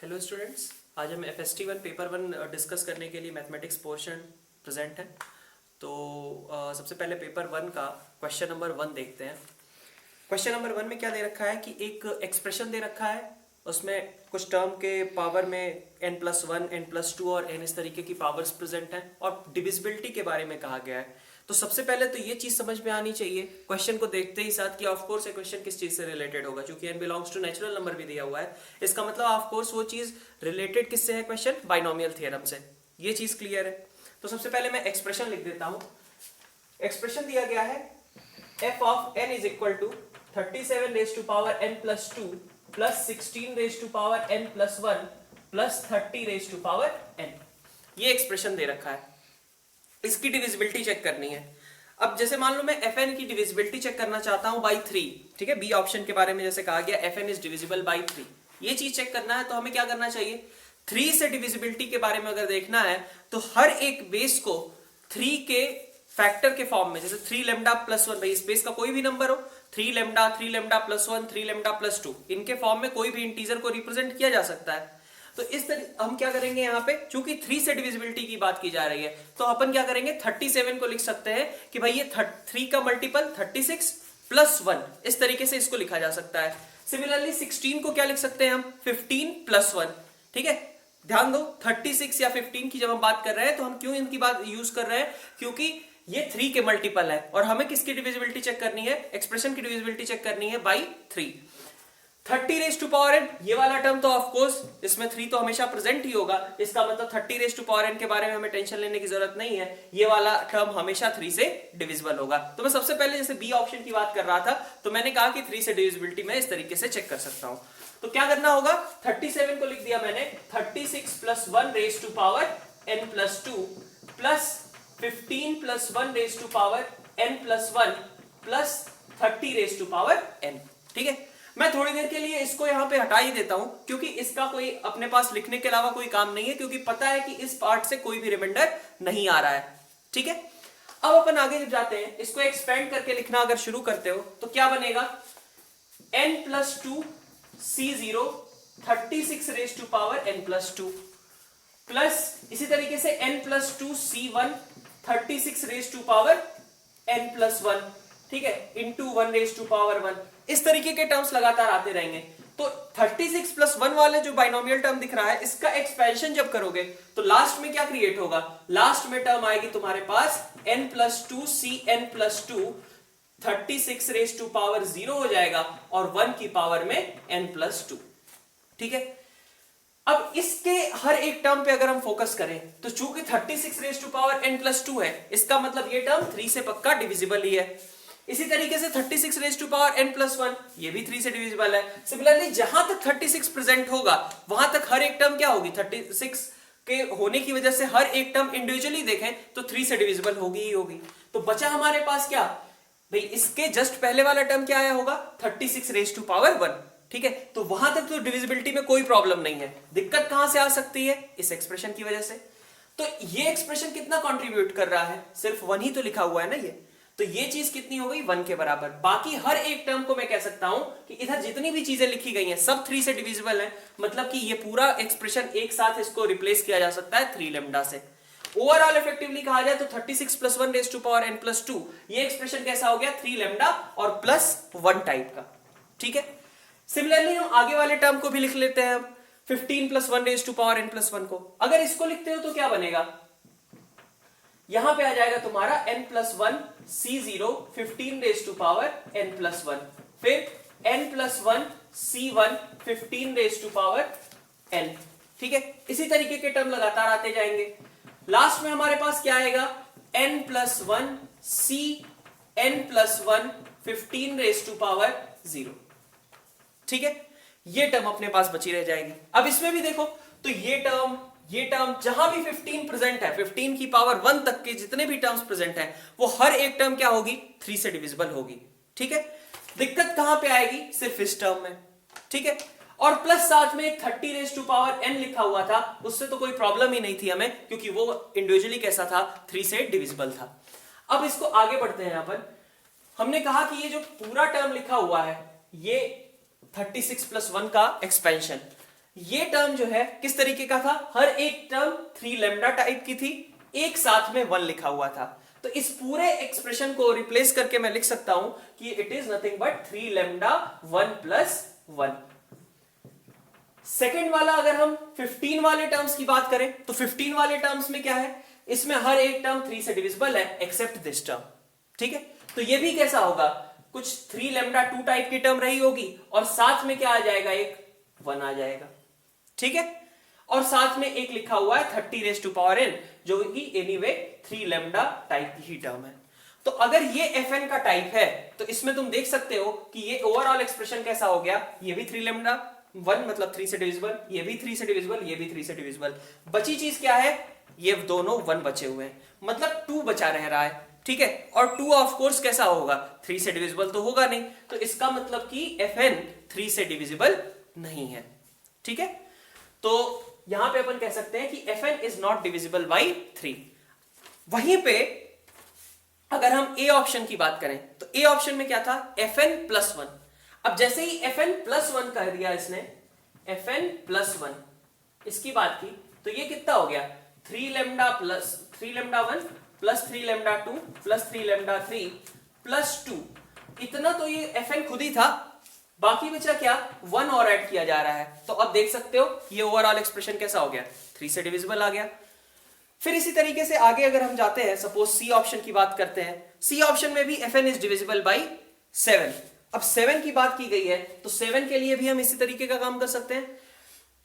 Hello students, आज हम FST 1 paper 1 discuss करने के लिए मैथमेटिक्स पोर्शन प्रेजेंट है। तो सबसे पहले पेपर 1 का क्वेश्चन नंबर 1 देखते हैं। क्वेश्चन नंबर 1 में क्या दे रखा है कि एक एक्सप्रेशन दे रखा है, उसमें कुछ टर्म के पावर में n+1, n+2 और n इस तरीके की पावर्स प्रेजेंट हैं और डिविजिबिलिटी के बारे में कहा गया है। तो सबसे पहले तो ये चीज समझ में आनी चाहिए क्वेश्चन को देखते ही साथ कि ऑफ कोर्स ये क्वेश्चन किस चीज से रिलेटेड होगा, क्योंकि n belongs to natural number भी दिया हुआ है। इसका मतलब ऑफ कोर्स वो चीज रिलेटेड किससे है, क्वेश्चन बाइनोमियल थ्योरम से। ये चीज क्लियर है। तो सबसे पहले मैं एक्सप्रेशन लिख देता हूं। एक्सप्रेशन दिया गया है f of n is equal to 37 raise to power n+2 plus 16 raise to power n+1 plus 30 raise to power n। ये एक्सप्रेशन दे रखा है, इसकी डिविजिबिलिटी चेक करनी है। अब जैसे मान लो मैं fn की डिविजिबिलिटी चेक करना चाहता हूं बाई 3, ठीक है। बी ऑप्शन के बारे में जैसे कहा गया fn इज डिविजिबल बाई 3, ये चीज चेक करना है। तो हमें क्या करना चाहिए, 3 से डिविजिबिलिटी के बारे में अगर देखना है तो हर एक बेस को 3 के फैक्टर के फॉर्म में, जैसे 3 लेमडा प्लस 1, भाई इस बेस का कोई भी नंबर हो, 3 लेमडा प्लस 1, 3 लेमडा प्लस 2, इनके फॉर्म में कोई भी इंटीजर को रिप्रेजेंट किया जा सकता है। तो इस तरह हम क्या करेंगे, यहाँ पे चूंकि 3 से डिविजिबिलिटी की बात की जा रही है तो अपन क्या करेंगे, 37 को लिख सकते हैं कि भाई ये 3 का मल्टीपल 36 प्लस 1, इस तरीके से इसको लिखा जा सकता है। सिमिलरली 16 को क्या लिख सकते हैं हम, 15 प्लस 1, ठीक है। ध्यान दो 36 या 15 की जब हम बात कर रहे हैं तो हम क्यों इनकी बात यूज कर रहे हैं, क्योंकि ये 3 के मल्टीपल है और हमें किसकी डिविजिबिलिटी चेक करनी है, एक्सप्रेशन की डिविजिबिलिटी चेक करनी है by 3। 30 raise to power n, ये वाला टर्म तो ऑफ कोर्स इसमें 3 तो हमेशा प्रेजेंट ही होगा, इसका मतलब 30 रेज टू पावर n के बारे में हमें टेंशन लेने की जरूरत नहीं है, ये वाला टर्म हमेशा 3 से डिविजिबल होगा। तो मैं सबसे पहले जैसे बी ऑप्शन की बात कर रहा था तो मैंने कहा कि 3 से डिविजिबिलिटी मैं इस तरीके से चेक कर सकता हूं। तो क्या करना होगा, 37 को लिख दिया मैंने 36 plus 1 raise to power n+2 plus 15 plus 1 raise to power n+1 plus 30 raise to power n, ठीक है। मैं थोड़ी देर के लिए इसको यहां पे हटा ही देता हूं क्योंकि इसका कोई अपने पास लिखने के अलावा कोई काम नहीं है, क्योंकि पता है कि इस पार्ट से कोई भी रिमाइंडर नहीं आ रहा है, ठीक है। अब अपन आगे जब जाते हैं, इसको एक्सपेंड करके लिखना अगर शुरू करते हो तो क्या बनेगा, n+2 C0 36 raise to power n+2 plus इसी तरीके से n+2 C1 36 raise to power n+1, ठीक है, इंटू 1 रेज टू पावर 1। इस तरीके के टर्म्स लगातार आते रहेंगे। तो 36 प्लस 1 वाले जो बाइनोमियल टर्म दिख रहा है, इसका एक्सपेंशन जब करोगे तो लास्ट में क्या क्रिएट होगा, लास्ट में टर्म आएगी तुम्हारे पास n+2 Cn+2 36 raise to power 0 हो जाएगा और 1 की पावर में n+2, ठीक है। अब इसके हर एक टर्म पे अगर हम फोकस करें तो चूंकि 36 रेज टू पावर n+2 है, इसका मतलब ये टर्म 3 से पक्का डिविजिबल ही है। इसी तरीके से 36 रेज टू पावर n+1, ये भी 3 से डिविजिबल है। सिमिलरली जहां तक 36 प्रेजेंट होगा वहां तक हर एक टर्म क्या होगी, 36 के होने की वजह से हर एक टर्म इंडिविजुअली देखें तो 3 से डिविजिबल होगी ही होगी। तो बचा हमारे पास क्या भाई, इसके जस्ट पहले वाला टर्म क्या आया होगा, 36 रेज टू पावर 1, ठीक है। तो वहां तक तो डिविजिबिलिटी में कोई प्रॉब्लम नहीं है। दिक्कत कहां से आ सकती है, इस एक्सप्रेशन की वजह से। तो ये एक्सप्रेशन कितना कंट्रीब्यूट कर रहा है, सिर्फ 1 ही तो लिखा हुआ है ना ये, तो ये चीज कितनी हो गई, 1 के बराबर। बाकी हर एक टर्म को मैं कह सकता हूं कि इधर जितनी भी चीजें लिखी गई हैं सब 3 से डिविजिबल है, मतलब कि ये पूरा एक्सप्रेशन एक साथ इसको रिप्लेस किया जा सकता है 3 लेमडा से। ओवरऑल इफेक्टिवली कहा जाए तो 36 plus 1 raise to power n+2, ये एक्सप्रेशन कैसा हो गया, 3 लेमडा और प्लस 1 टाइप का, ठीक है। सिमिलरली हम आगे वाले टर्म को भी लिख लेते हैं, 15 plus 1 raise to power n+1 को अगर इसको लिखते हो तो क्या बनेगा, यहां पे आ जाएगा तुम्हारा n+1 C0 15 raise to power n+1, फिर n+1 C1 15 raise to power n, ठीक है। इसी तरीके के टर्म लगातार आते जाएंगे। लास्ट में हमारे पास क्या आएगा, n+1 C n+1 15 raise to power 0, ठीक है। ये टर्म अपने पास बची रह जाएगी। अब इसमें भी देखो तो ये टर्म जहां भी 15 प्रेजेंट है, 15 की पावर 1 तक के जितने भी टर्म्स प्रेजेंट हैं वो हर एक टर्म क्या होगी, 3 से डिविजिबल होगी, ठीक है। दिक्कत कहां पे आएगी, सिर्फ इस टर्म में, ठीक है। और प्लस साथ में 30 रेज टू पावर n लिखा हुआ था, उससे तो कोई प्रॉब्लम ही नहीं थी हमें, क्योंकि वो इंडिविजुअली कैसा था, 3 से डिविजिबल था। अब इसको आगे बढ़ते हैं। यहां पर हमने कहा कि ये जो पूरा टर्म लिखा हुआ है ये 36 प्लस 1 का एक्सपेंशन, ये टर्म जो है किस तरीके का था, हर एक टर्म 3 लैम्डा टाइप की थी, एक साथ में 1 लिखा हुआ था। तो इस पूरे एक्सप्रेशन को रिप्लेस करके मैं लिख सकता हूं कि it is nothing but 3 lambda 1 plus 1। Second वाला अगर हम 15 वाले टर्म्स की बात करें तो 15 वाले टर्म्स में क्या है, इसमें हर एक टर्म 3 से डिविजिबल है एक्सेप्ट दिस टर्म। ठीक है, तो ये भी कैसा होगा, कुछ 3 लैम्डा 2 टाइप की टर्म रही होगी और साथ में क्या आ जाएगा, एक 1 आ जाएगा। ठीक है, और साथ में एक लिखा हुआ है 30 रेज़ टू पावर n जो कि एनीवे 3 लैम्डा टाइप की ही टर्म है। तो अगर ये fn का टाइप है तो इसमें तुम देख सकते हो कि ये ओवरऑल एक्सप्रेशन कैसा हो गया, ये भी 3 लैम्डा 1 मतलब 3 से डिविजिबल, ये भी 3 से डिविजिबल, ये भी 3 से डिविजिबल। बची चीज क्या है, ये दोनों 1 बचे हुए हैं, मतलब 2 बचा रह रहा है। ठीक है, और 2 ऑफ कोर्स कैसा होगा, 3 से डिविजिबल तो होगा नहीं, तो इसका मतलब कि fn 3 से डिविजिबल नहीं है। ठीक है, तो यहां पे अपन कह सकते हैं कि fn is not divisible by 3। वहीं पे अगर हम ए ऑप्शन की बात करें तो ए ऑप्शन में क्या था, fn प्लस 1। अब जैसे ही fn प्लस 1 कर दिया इसने, fn प्लस 1 इसकी बात की, तो ये कितना हो गया, 3 lambda 1 plus 3 lambda 2 plus 3 lambda 3 plus 2। इतना तो ये fn खुद ही था, बाकी बचा क्या, 1 और ऐड किया जा रहा है। तो अब देख सकते हो ये ओवरऑल एक्सप्रेशन कैसा हो गया, 3 से डिविजिबल आ गया। फिर इसी तरीके से आगे अगर हम जाते हैं, सपोज सी ऑप्शन की बात करते हैं, सी ऑप्शन में भी fn इज डिविजिबल बाई 7। अब 7 की बात की गई है तो 7 के लिए भी हम इसी तरीके का काम कर सकते हैं।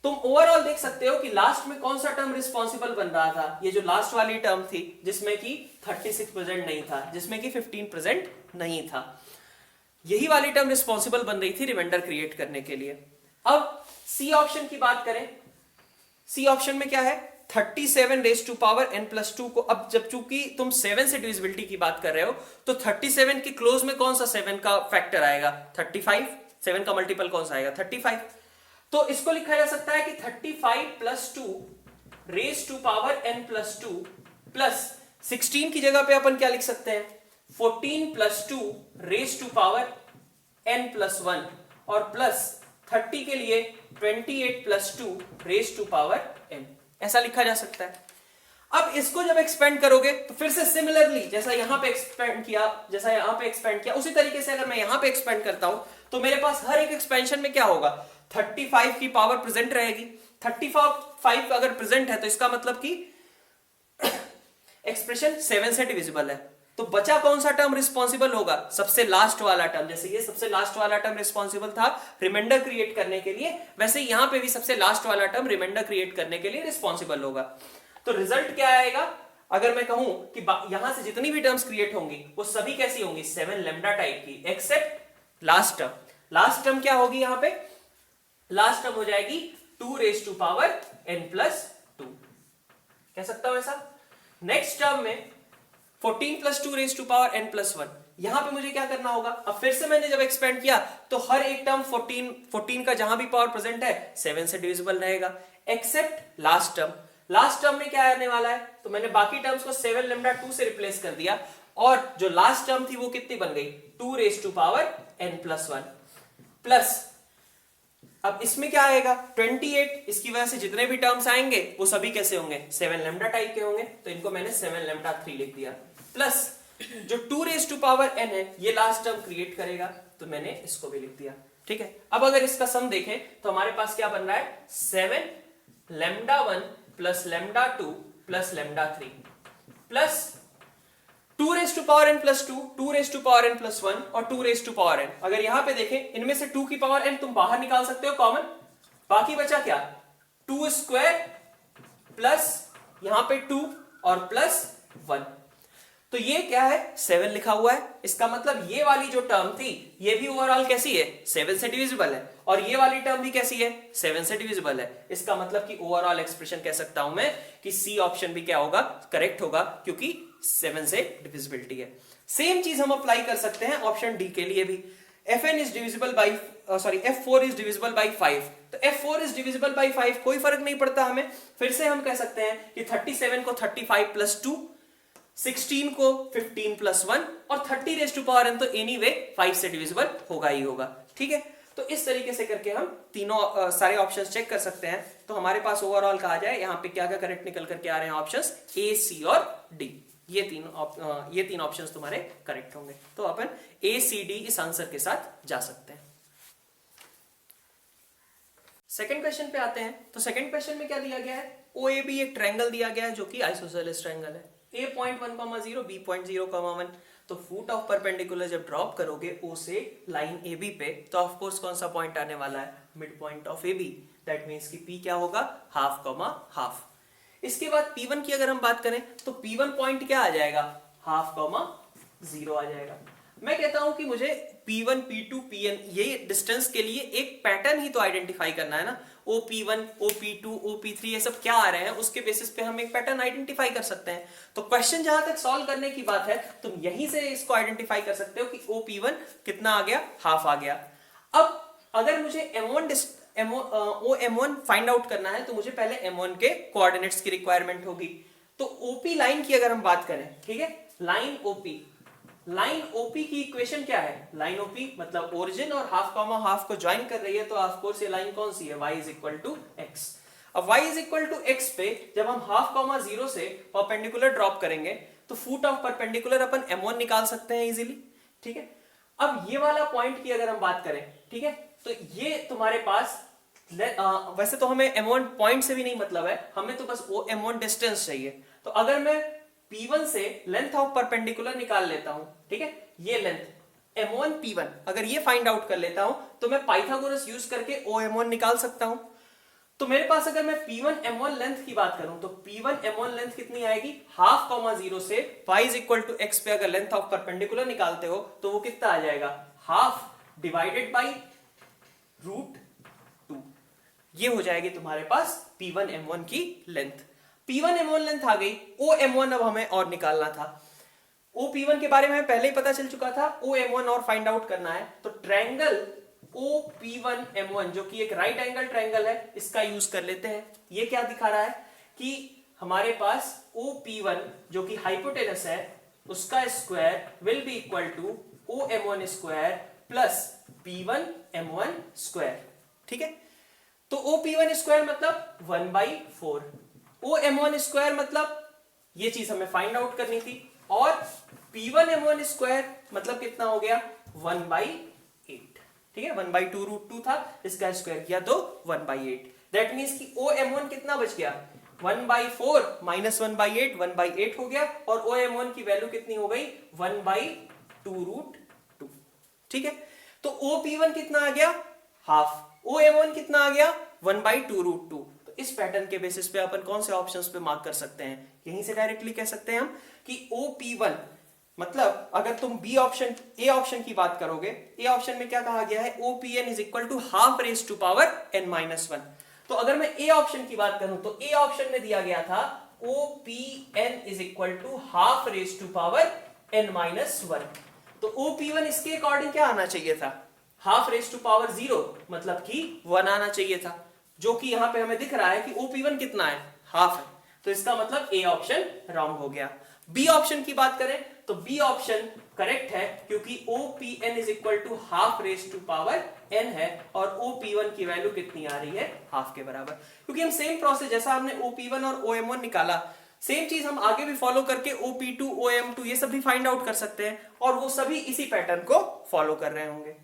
तुम ओवरऑल देख सकते हो कि लास्ट में कौन सा टर्म रिस्पॉन्सिबल बन रहा था, ये जो लास्ट वाली टर्म थी जिसमें कि 36 प्रेजेंट नहीं था, जिसमें कि 15 प्रेजेंट नहीं था, यही वाली टर्म रिस्पॉन्सिबल बन रही थी रिमाइंडर क्रिएट करने के लिए। अब सी ऑप्शन की बात करें, सी ऑप्शन में क्या है, 37 raise to power n plus 2 को, अब जब चूंकि तुम 7 से डिविजिबिलिटी की बात कर रहे हो तो 37 के क्लोज में कौन सा 7 का फैक्टर आएगा, 35। 7 का मल्टीपल कौन सा आएगा, 35। तो इसको लिखा जा सकता है कि 35 plus 2 raise to power n plus 2 plus 16 की जगह पे अपन क्या लिख सकते हैं, 14 plus 2 raise to power n plus 1 और प्लस 30 के लिए 28 plus 2 raise to power n, ऐसा लिखा जा सकता है। अब इसको जब एक्सपेंड करोगे तो फिर से सिमिलरली जैसा यहां पे एक्सपेंड किया, उसी तरीके से अगर मैं यहां पे एक्सपेंड करता हूं तो मेरे पास हर एक एक्सपेंशन में क्या होगा, 35 की पावर प्रेजेंट रहेगी। 35 अगर प्रेजेंट है तो इसका मतलब कि एक्सप्रेशन 7 से डिविजिबल है। तो बचा कौन सा टर्म रिस्पॉन्सिबल होगा, सबसे लास्ट वाला टर्म। जैसे ये सबसे लास्ट वाला टर्म रिस्पॉन्सिबल था रिमाइंडर क्रिएट करने के लिए, वैसे यहां पे भी सबसे लास्ट वाला टर्म रिमाइंडर क्रिएट करने के लिए रिस्पॉन्सिबल होगा। तो रिजल्ट क्या आएगा, अगर मैं कहूं कि यहां से जितनी भी टर्म्स क्रिएट होंगी वो सभी कैसी होंगी, 7 लैम्डा टाइप की, except last term. Last term क्या होगी, यहां पे लास्ट टर्म हो जाएगी 2 raise to power n plus 2, कह सकता हूं ऐसा। नेक्स्ट टर्म में 14 plus 2 raise to power n plus 1, यहां पे मुझे क्या करना होगा, अब फिर से मैंने जब एक्सपेंड किया तो हर एक टर्म 14 का जहां भी पावर प्रेजेंट है 7 से डिविजिबल रहेगा, except last term. Last term में क्या आने वाला है, तो मैंने बाकी टर्म्स को 7 लैम्डा 2 से रिप्लेस कर दिया और जो लास्ट टर्म थी वो कितनी बन गई, 2 raise to power n plus 1 plus, अब इसमें क्या आएगा 28, इसकी वजह से जितने भी टर्म्स आएंगे वो सभी कैसे होंगे, 7 लैम्डा टाइप के होंगे, तो इनको मैंने 7 लैम्डा 3 लिख दिया, प्लस जो 2 रेज़ टू पावर n है ये लास्ट टर्म क्रिएट करेगा, तो मैंने इसको भी लिख दिया। ठीक है, अब अगर इसका सम देखें तो हमारे पास क्या बन रहा है, 7 lambda 1 plus lambda 2 plus lambda 3 plus 2 raise to power n plus 2, 2 raise to power n plus 1 और 2 रेज़ टू पावर n। अगर यहां पे देखें इनमें से 2 की पावर n तुम बाहर निकाल सकते हो कॉमन, बाकी बचा क्या, 2 स्क्वायर प्लस यहां पे 2 और प्लस 1, तो ये क्या है, 7 लिखा हुआ है। इसका मतलब ये वाली जो टर्म थी ये भी ओवरऑल कैसी है, 7 से डिविजिबल है, और ये वाली टर्म भी कैसी है, 7 से डिविजिबल है। इसका मतलब कि ओवरऑल एक्सप्रेशन कह सकता हूं मैं कि सी ऑप्शन भी क्या होगा, करेक्ट होगा, क्योंकि 7 से डिविजिबिलिटी है। सेम चीज हम अप्लाई कर सकते हैं ऑप्शन डी के लिए भी। fn is divisible by f4 is divisible by 5, तो f4 इज डिविजिबल बाई 5 कोई फर्क नहीं पड़ता हमें। फिर से हम कह सकते हैं कि 37 को 35 प्लस 2, 16 को 15 प्लस 1 और 30 रेज़ टू पावर n तो एनीवे 5 से डिविजिबल होगा ही होगा। ठीक है, तो इस तरीके से करके हम तीनों सारे ऑप्शंस चेक कर सकते हैं। तो हमारे पास ओवरऑल कहा जाए यहाँ पे क्या क्या करेक्ट निकल करके आ रहे हैं ऑप्शंस ए, सी और डी। ये तीन ऑप्शंस तुम्हारे करेक्ट होंगे। तो अपन ए, सी, डी इस आंसर के साथ जा सकते हैं। सेकंड क्वेश्चन पे आते हैं। तो सेकंड क्वेश्चन में क्या दिया गया है, ओ ए बी एक ट्रायंगल दिया गया है जो कि आइसोसेलेस ट्रायंगल है। ए पॉइंट 1,0, बी पॉइंट 0,1। तो फुट ऑफ परपेंडिकुलर जब ड्रॉप करोगे ओ से लाइन ए बी पे, तो ऑफ कोर्स कौन सा पॉइंट आने वाला है, mid point of A B. That means कि पी क्या होगा, हाफ कॉमा हाफ। इसके बाद P1 की अगर हम बात करें तो P1 पॉइंट क्या आ जाएगा, हाफ कॉमा 0 आ जाएगा। मैं कहता हूं कि मुझे P1, P2, Pn ये डिस्टेंस के लिए एक पैटर्न ही तो आइडेंटिफाई करना है ना। OP1, OP2, OP3 ये सब क्या आ रहे हैं, उसके बेसिस पे हम एक पैटर्न आइडेंटिफाई कर सकते हैं। तो क्वेश्चन जहां तक सॉल्व करने की बात है, तुम यहीं से इसको आइडेंटिफाई कर सकते हो कि OP1 कितना आ गया, हाफ आ गया। अब अगर मुझे M1 फाइंड आउट करना है तो मुझे पहले M1 के कोऑर्डिनेट्स की रिक्वायरमेंट होगी। तो OP लाइन की अगर हम बात करें, ठीक है, लाइन OP की इक्वेशन क्या है, लाइन OP मतलब ओरिजिन और हाफ कॉमा हाफ को ज्वाइन कर रही है। तो ऑफ कोर्स ये लाइन कौन सी है, y is equal to x। अब y is equal to x पे जब हम हाफ कॉमा 0 से परपेंडिकुलर ड्रॉप करेंगे तो foot of perpendicular upon M1 निकाल सकते हैं इजीली, ठीक है। अब ये वाला पॉइंट की अगर हम बात करें, ठीक है, तो ये तुम्हारे पास वैसे तो हमें M1 पॉइंट से भी नहीं मतलब है, हमें तो बस वो M1 डिस्टेंस चाहिए। तो अगर मैं P1 से लेंथ ऑफ परपेंडिकुलर निकाल लेता हूं, ठीक है, ये लेंथ M1 P1 अगर ये फाइंड आउट कर लेता हूं तो मैं पाइथागोरस यूज करके OM1 निकाल सकता हूं। तो मेरे पास अगर मैं P1 M1 लेंथ की बात करूं तो P1 M1 लेंथ कितनी आएगी, हाफ कॉमा 0 से y is equal to x पे अगर लेंथ ऑफ परपेंडिकुलर निकालते हो तो वो कितना आ जाएगा, हाफ डिवाइडेड बाई √2। ये हो जाएगी तुम्हारे पास P1 M1 की लेंथ। P1 M1 लेंथ आ गई। OM1 अब हमें और निकालना था। OP1 के बारे में पहले ही पता चल चुका था, OM1 और फाइंड आउट करना है। तो ट्रायंगल OP1 M1 जो कि एक राइट एंगल ट्रायंगल है, इसका यूज कर लेते हैं। ये क्या दिखा रहा है कि हमारे पास OP1 जो कि हाइपोटेनस है उसका square will be equal to OM1 square plus P1 M1 square, ठीक है। तो OP1 स्क्वायर मतलब 1/4, OM1 स्क्वायर मतलब ये चीज हमें फाइंड आउट करनी थी, और P1 M1 स्क्वायर मतलब कितना हो गया, 1/8, ठीक है। 1/2 √2 था, इसका स्क्वायर किया तो 1/8। दैट मींस कि OM1 कितना बच गया, 1/4 माइनस 1/8, 1/8 हो गया, और OM1 की वैल्यू कितनी हो गई, 1/2 √2, ठीक है। तो OP1 कितना आ गया, हाफ, OM1 कितना आ गया, 1/2 √2। तो इस पैटर्न के बेसिस पे अपन कौन से ऑप्शंस पे मार्क कर सकते हैं, यहीं से डायरेक्टली कह सकते हैं हम कि OP1 मतलब अगर तुम ए ऑप्शन की बात करोगे, ए ऑप्शन में क्या कहा गया है, OPN is equal to half raise to power n-1। तो अगर मैं ए ऑप्शन की बात करूं तो ए ऑप्शन में दिया गया था OPN is equal to half raise to power n-1। तो OP1 इसके अकॉर्डिंग क्या आना चाहिए था, हाफ रेज टू पावर 0 मतलब कि 1 आना चाहिए था, जो कि यहां पे हमें दिख रहा है कि OP1 कितना है, हाफ है। तो इसका मतलब ए ऑप्शन रॉन्ग हो गया। बी ऑप्शन की बात करें तो बी ऑप्शन करेक्ट है, क्योंकि OPN is equal to half raise to power n है, और OP1 की वैल्यू कितनी आ रही है, हाफ के बराबर। क्योंकि हम सेम प्रोसेस जैसा हमने OP1 और OM1 निकाला, सेम चीज हम आगे भी फॉलो करके OP2, OM2 ये सब भी फाइंड आउट कर सकते हैं, और वो सभी इसी पैटर्न को फॉलो कर रहे होंगे।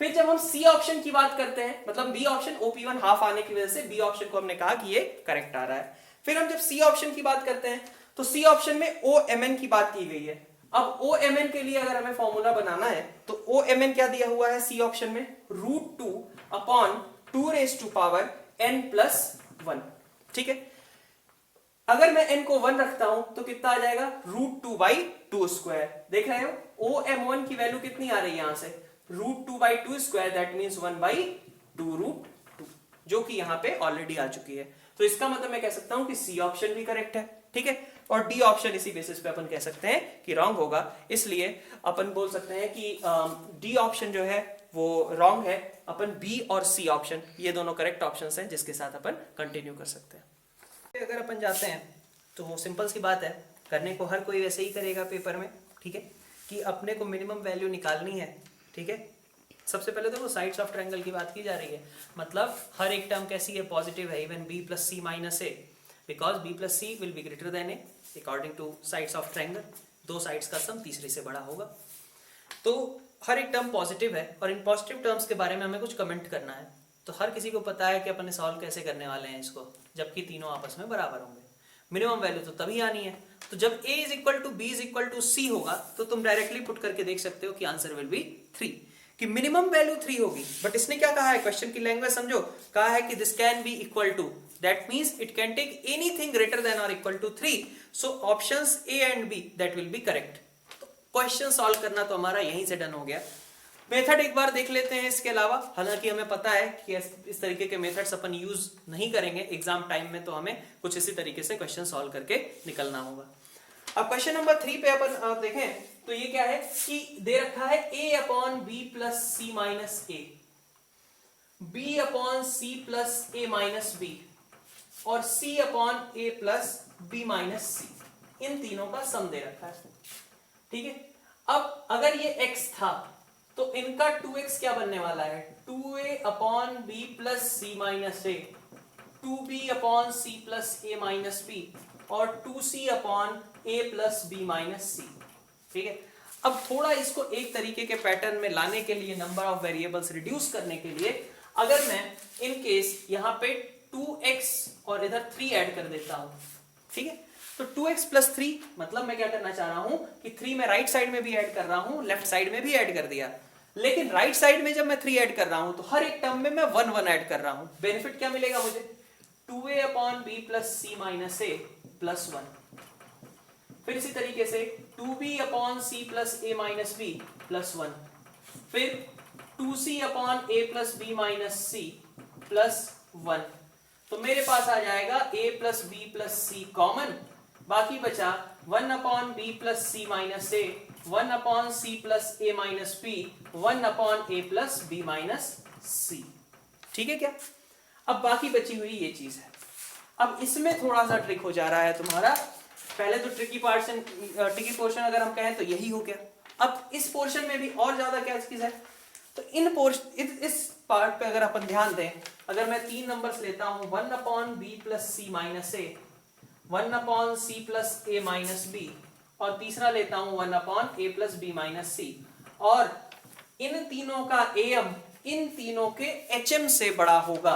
फिर जब हम सी ऑप्शन की बात करते हैं, मतलब बी ऑप्शन OP1 हाफ आने की वजह से बी ऑप्शन को हमने कहा कि ये करेक्ट आ रहा है। फिर हम जब सी ऑप्शन की बात करते हैं तो सी ऑप्शन में OMN की बात की गई है। अब OMN के लिए अगर हमें फॉर्मूला बनाना है तो OMN क्या दिया हुआ है सी ऑप्शन में, √2 upon 2 raise to power n+1, ठीक है। अगर मैं n को 1 रखता हूं तो कितना आ जाएगा, √2/2 स्क्वायर। देख रहे हो OM1 की वैल्यू कितनी आ रही है यहां से, √2/2 स्क्वायर, दैट मींस 1/2 √2, जो कि यहां पे ऑलरेडी आ चुकी है। तो इसका मतलब मैं कह सकता हूं कि सी ऑप्शन भी करेक्ट है, ठीक है। और डी ऑप्शन इसी बेसिस पे अपन कह सकते हैं कि रॉन्ग होगा, इसलिए अपन बोल सकते हैं कि डी ऑप्शन जो है वो रॉन्ग है। अपन बी और सी ऑप्शन ये दोनों करेक्ट ऑप्शंस हैं जिसके साथ अपन कंटिन्यू कर सकते हैं। अगर अपन जाते हैं तो सिंपल सी बात है, करने को हर कोई वैसे ही करेगा पेपर में, ठीक है, कि अपने को मिनिमम वैल्यू निकालनी है, ठीक है। सबसे पहले तो वो साइड्स ऑफ ट्रायंगल की बात की जा रही है, मतलब हर एक टर्म कैसी है, पॉजिटिव है, even b plus C minus A, because b plus C will be greater than A according to sides of triangle, दो साइड्स का सम तीसरे से बड़ा होगा। तो हर एक टर्म पॉजिटिव है और इन पॉजिटिव टर्म्स के बारे में हमें कुछ कमेंट करना है। तो हर किसी को पता है कि अपन सॉल्व कैसे करने वाले हैं इसको, जबकि तीनों आपस में बराबर होंगे। मिनिमम वैल्यू तो तभी आनी है, तो जब a is equal to b is equal to c होगा तो तुम डायरेक्टली पुट करके देख सकते हो कि आंसर विल बी 3, कि मिनिमम वैल्यू 3 होगी। बट इसने क्या कहा है, क्वेश्चन की लैंग्वेज समझो, कहा है कि this can be equal to, that means it can take anything greater than और equal to 3, so options a and b that will be correct. तो क्वेश्चन सॉल्व करना तो हमारा यहीं से डन हो गया। मेथड एक बार देख लेते हैं इसके अलावा, हालांकि हमें पता है कि इस तरीके के मेथड्स अपन यूज नहीं करेंगे एग्जाम टाइम में, तो हमें कुछ इसी तरीके से क्वेश्चन सॉल्व करके निकलना होगा। अब क्वेश्चन नंबर 3 पे अपन देखें तो ये क्या है कि दे रखा है a upon B plus C minus A, b upon C plus A minus B और c अपॉन ए प्लस बी माइनस सी, इन तीनों का सम दे रखा है। ठीक है, अब अगर ये x था तो इनका 2x क्या बनने वाला है, 2a upon B plus C minus a, 2b upon C plus A minus B और 2c upon a plus B minus c. ठीक है, अब थोड़ा इसको एक तरीके के पैटर्न में लाने के लिए, नंबर ऑफ वेरिएबल्स रिड्यूस करने के लिए, अगर मैं इन केस यहां पे 2x और इधर 3 ऐड कर देता हूं, ठीक है, तो 2x प्लस 3 मतलब मैं क्या करना चाह रहा हूं कि 3 मैं राइट साइड में भी ऐड कर रहा हूं, लेफ्ट साइड में भी ऐड कर दिया, लेकिन राइट साइड में जब मैं 3 ऐड कर रहा हूं तो हर एक टर्म में मैं 1 1 ऐड कर रहा हूं। बेनिफिट क्या मिलेगा मुझे, 2a upon B plus C minus a plus 1, फिर इसी तरीके से 2b अपॉन सी प्लस ए माइनस बी प्लस 1, फिर 2c अपॉन ए plus B minus c plus 1। तो मेरे पास आ जाएगा a plus b plus c common, बाकी बचा 1 upon B plus C minus a, 1 upon C plus A minus b, 1 upon A plus B minus c. ठीक है क्या, अब बाकी बची हुई ये चीज है। अब इसमें थोड़ा सा ट्रिक हो जा रहा है तुम्हारा, पहले तो ट्रिकी पोर्शन अगर हम कहें तो यही हो गया। अब इस पोर्शन में भी और ज्यादा क्या चीज है, तो इस पार्ट पे अगर अपन ध्यान दें, अगर मैं 3 नंबर्स लेता हूं, 1 upon B plus C minus a, 1 upon C plus A minus B और तीसरा लेता हूं 1 अपॉन ए प्लस बी माइनस सी, और इन तीनों का एम इन तीनों के एचएम से बड़ा होगा,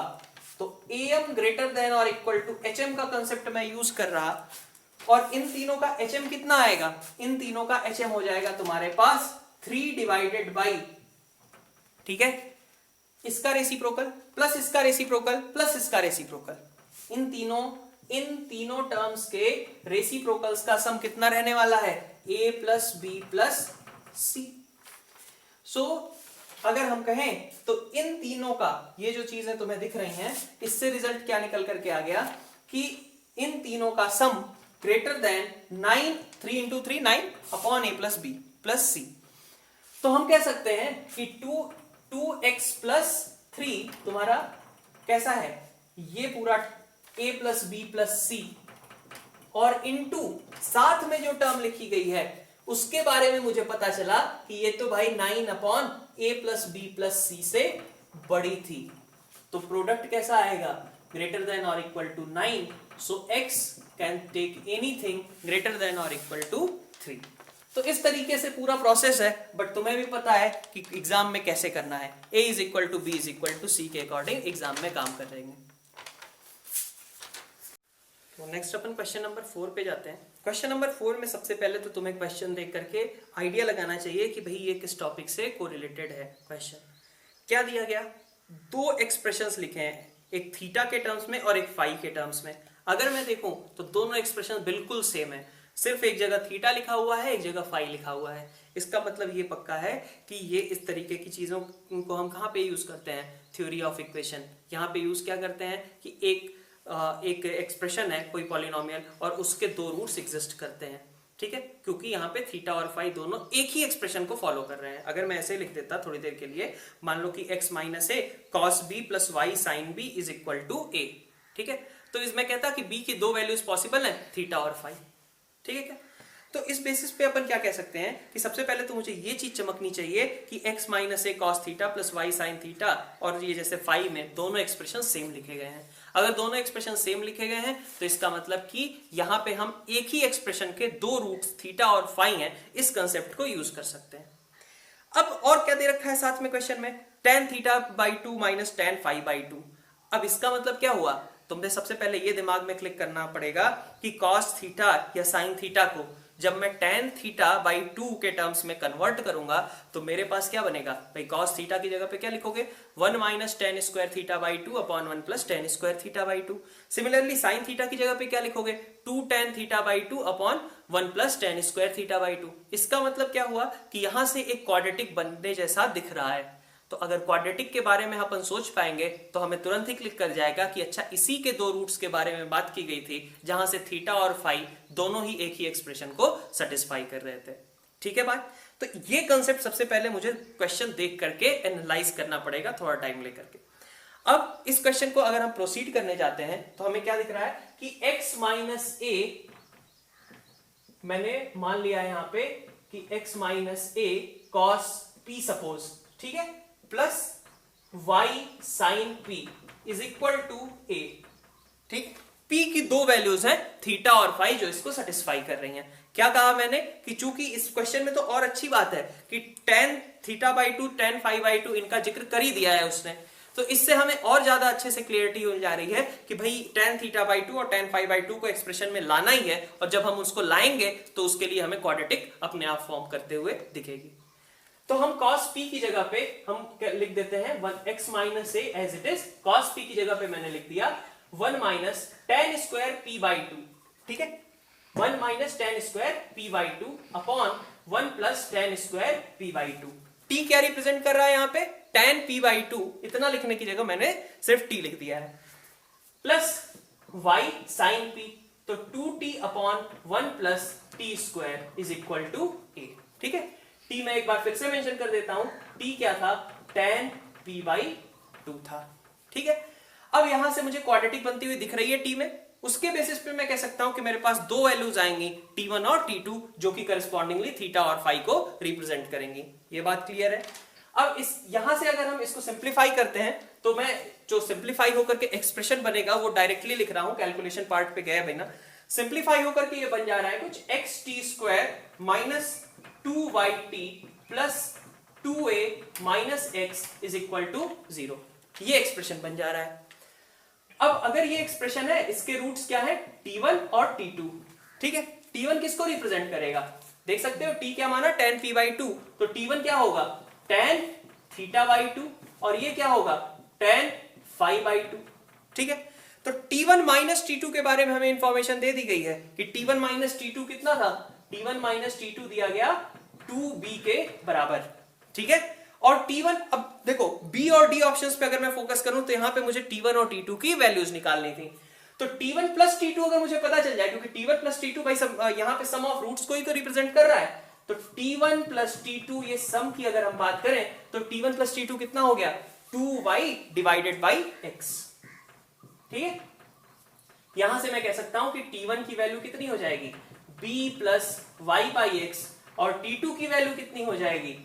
तो एम ग्रेटर देन और इक्वल टू एचएम का कंसेप्ट मैं यूज कर रहा, और इन तीनों का एचएम कितना आएगा, इन तीनों का एचएम हो जाएगा तुम्हारे पास 3 डिवाइडेड बाई, ठीक है, इसका रेसिप्रोकल प्लस इसका रेसिप्रोकल प्लस इसका रेसिप्रोकल, इन तीनों टर्म्स के रेसिप्रोकल्स का सम कितना रहने वाला है, a प्लस बी प्लस सी। सो अगर हम कहें तो इन तीनों का, ये जो चीजें तुम्हें दिख रही हैं, इससे रिजल्ट क्या निकल करके आ गया कि इन तीनों का sum greater than 9, 3 into 3 9 upon ए प्लस बी प्लस सी। तो हम कह सकते हैं कि 2x प्लस 3 तुम्हारा कैसा है, ये पूरा a प्लस बी प्लस सी, और इनटू साथ में जो टर्म लिखी गई है उसके बारे में मुझे पता चला कि ये तो भाई 9 upon a plus b plus c से बड़ी थी, तो प्रोडक्ट कैसा आएगा, ग्रेटर देन और equal to 9, so x can take anything greater than और इक्वल टू 3। तो इस तरीके से पूरा प्रोसेस है, बट तुम्हें भी पता है कि एग्जाम में कैसे करना है, a is equal to b is equal to c के अकॉर्डिंग एग्जाम में काम करेंगे। तो नेक्स्ट अपन क्वेश्चन नंबर 4 पे जाते हैं। क्वेश्चन नंबर 4 में सबसे पहले तो तुम्हें क्वेश्चन देख करके आइडिया लगाना चाहिए कि भाई ये किस टॉपिक से कोरिलेटेड है। क्वेश्चन क्या दिया गया, 2 एक्सप्रेशंस लिखे हैं, एक थीटा के टर्म्स में और एक फाई के टर्म्स में। अगर मैं देखूं तो दोनों एक्सप्रेशन बिल्कुल सेम है, सिर्फ एक जगह थीटा लिखा हुआ है, एक जगह फाई लिखा हुआ है। इसका मतलब ये पक्का है कि ये इस तरीके की चीजों को हम कहाँ पे यूज करते हैं, थ्योरी ऑफ इक्वेशन। यहाँ पे यूज क्या करते हैं कि एक एक्सप्रेशन है कोई पॉलिनोमियल और उसके 2 रूट्स एग्जिस्ट करते हैं, ठीक है, क्योंकि यहाँ पे थीटा और फाई दोनों एक ही एक्सप्रेशन को फॉलो कर रहे हैं। अगर मैं ऐसे लिख देता थोड़ी देर के लिए, मान लो कि x minus A cos b plus y sine b is equal to a, ठीक है, तो इसमें कहता कि b की 2 वैल्यूज पॉसिबल है, थीटा और फाई, ठीक है क्या। तो इस बेसिस पे अपन क्या कह सकते हैं कि सबसे पहले तो मुझे ये चीज चमकनी चाहिए कि x माइनस ए cos theta plus y sine theta और ये जैसे फाई में दोनों एक्सप्रेशन सेम लिखे गए हैं। अगर दोनों एक्सप्रेशन सेम लिखे गए हैं तो इसका मतलब कि यहाँ पे हम एक ही एक्सप्रेशन के दो रूट्स थीटा और फाई हैं, इस कंसेप्ट को यूज कर सकते हैं। अब और क्या दे रखा है साथ में क्वेश्चन में, tan theta by 2 minus tan phi by 2। अब इसका मतलब क्या हुआ, तुम्हें सबसे पहले ये दिमाग में क्लिक करना पड़ेगा कि cos थीटा या sin थीटा को जब मैं tan थीटा बाई 2 के टर्म्स में कन्वर्ट करूंगा तो मेरे पास क्या बनेगा भाई, cos थीटा की जगह पे क्या लिखोगे 1 minus tan square theta by 2 upon 1 plus tan square theta by 2। Similarly sin theta की जगह पे क्या लिखोगे 2 tan theta by 2 upon 1 plus tan square theta by 2। इसका मतलब क्या हुआ कि यहां से एक क्वाड्रेटिक बनने जैसा दिख रहा है। तो अगर क्वाड्रेटिक के बारे में अपन सोच पाएंगे तो हमें तुरंत ही क्लिक कर जाएगा कि अच्छा इसी के दो रूट्स के बारे में बात की गई थी जहां से थीटा और फाई दोनों ही एक ही एक्सप्रेशन को सेटिस्फाई कर रहे थे। ठीक है बात। तो ये कंसेप्ट सबसे पहले मुझे क्वेश्चन देख करके एनालाइज करना पड़ेगा थोड़ा टाइम लेकर के। अब इस क्वेश्चन को अगर हम प्रोसीड करने जाते हैं तो हमें क्या दिख रहा है कि x माइनस ए, मैंने मान लिया है यहां पे कि x माइनस ए कॉस पी सपोज, ठीक है, plus y sine p is equal to a। ठीक, p की दो वैल्यूज हैं थीटा और फाई जो इसको सेटिस्फाई कर रही हैं। क्या कहा मैंने कि चूंकि इस क्वेश्चन में तो और अच्छी बात है कि tan theta by 2 tan phi by 2 इनका जिक्र कर ही दिया है उसने, तो इससे हमें और ज्यादा अच्छे से क्लियरिटी हो जा रही है कि भाई tan थीटा बाई 2 और tan फाई बाई 2 को एक्सप्रेशन में लाना ही है, और जब हम उसको लाएंगे तो उसके लिए हमें क्वाड्रेटिक अपने आप फॉर्म करते हुए दिखेगी। तो हम cos p की जगह पे हम लिख देते हैं 1x minus A as it is. cos p की जगह पे मैंने लिख दिया 1 minus tan square p by 2, ठीक है, 1 minus tan square p by 2 upon 1 plus tan square p by 2। t क्या रिप्रेजेंट कर रहा है यहाँ पे tan p बाई 2, इतना लिखने की जगह मैंने सिर्फ t लिख दिया है, प्लस y साइन p, तो 2t upon 1 plus t square is equal to a। ठीक है, t मैं एक बार फिर से मेंशन कर देता हूं, t क्या था tan p बाई 2 था। ठीक है, अब यहां से मुझे क्वाड्रेटिक बनती हुई दिख रही है t में, उसके बेसिस पे मैं कह सकता हूं कि मेरे पास दो वैल्यूज आएंगी t1 और t2 जो कि करस्पॉन्डिंगली थीटा और फाई को रिप्रेजेंट करेंगी। ये बात क्लियर है। अब इस यहां से अगर हम इसको सिंप्लीफाई करते हैं तो मैं जो सिंप्लीफाई होकर के एक्सप्रेशन बनेगा वो डायरेक्टली लिख रहा हूं, कैलकुलेशन पार्ट पे गया बिना। सिंप्लीफाई होकर के ये बन जा रहा है कुछ xt square minus 2yt plus 2a minus x is equal to 0। ये एक्सप्रेशन बन जा रहा है। अब अगर ये एक्सप्रेशन है, इसके रूट्स क्या है t1 और t2। ठीक है, t1 किसको रिप्रेजेंट करेगा, देख सकते हो t क्या माना tan p बाई 2, तो t1 क्या होगा tan थीटा बाई 2 और ये क्या होगा tan फाई बाई 2। ठीक है, तो t1 माइनस t2 के बारे में हमें इंफॉर्मेशन दे दी गई है कि t1 माइनस t2 कितना था, t1 माइनस t2 दिया गया 2b के बराबर। ठीक है, और t1, अब देखो b और d ऑप्शंस पे अगर मैं फोकस करूं तो यहां पे मुझे t1 और t2 की वैल्यूज निकालनी थी। तो t1 प्लस t2 अगर मुझे पता चल जाए, क्योंकि t1 प्लस t2 भाई यहां पे सम ऑफ रूट्स को ही तो रिप्रेजेंट कर रहा है, तो t1 प्लस t2 ये सम की अगर हम बात करें तो t1 प्लस t2 कितना हो गया 2y डिवाइडेड बाई x। ठीक है, यहां से मैं कह सकता हूं कि t1 की वैल्यू कितनी हो जाएगी b plus y by x और t2 की वैल्यू कितनी हो जाएगी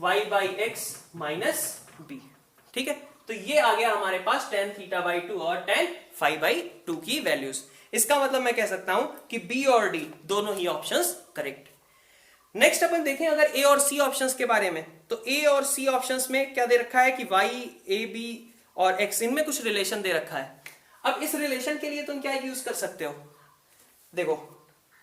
y by x minus b। ठीक है, तो ये आ गया हमारे पास tan थीटा बाई 2 और tan फाई बाई 2 की वैल्यूज। इसका मतलब मैं कह सकता हूं कि b और d दोनों ही ऑप्शंस करेक्ट। नेक्स्ट अपन देखें अगर a और c ऑप्शंस के बारे में, तो a और c ऑप्शंस में क्या दे रखा है कि y a b और x इनमें कुछ रिलेशन दे रखा है। अब इस रिलेशन के लिए तुम क्या यूज कर सकते हो, देखो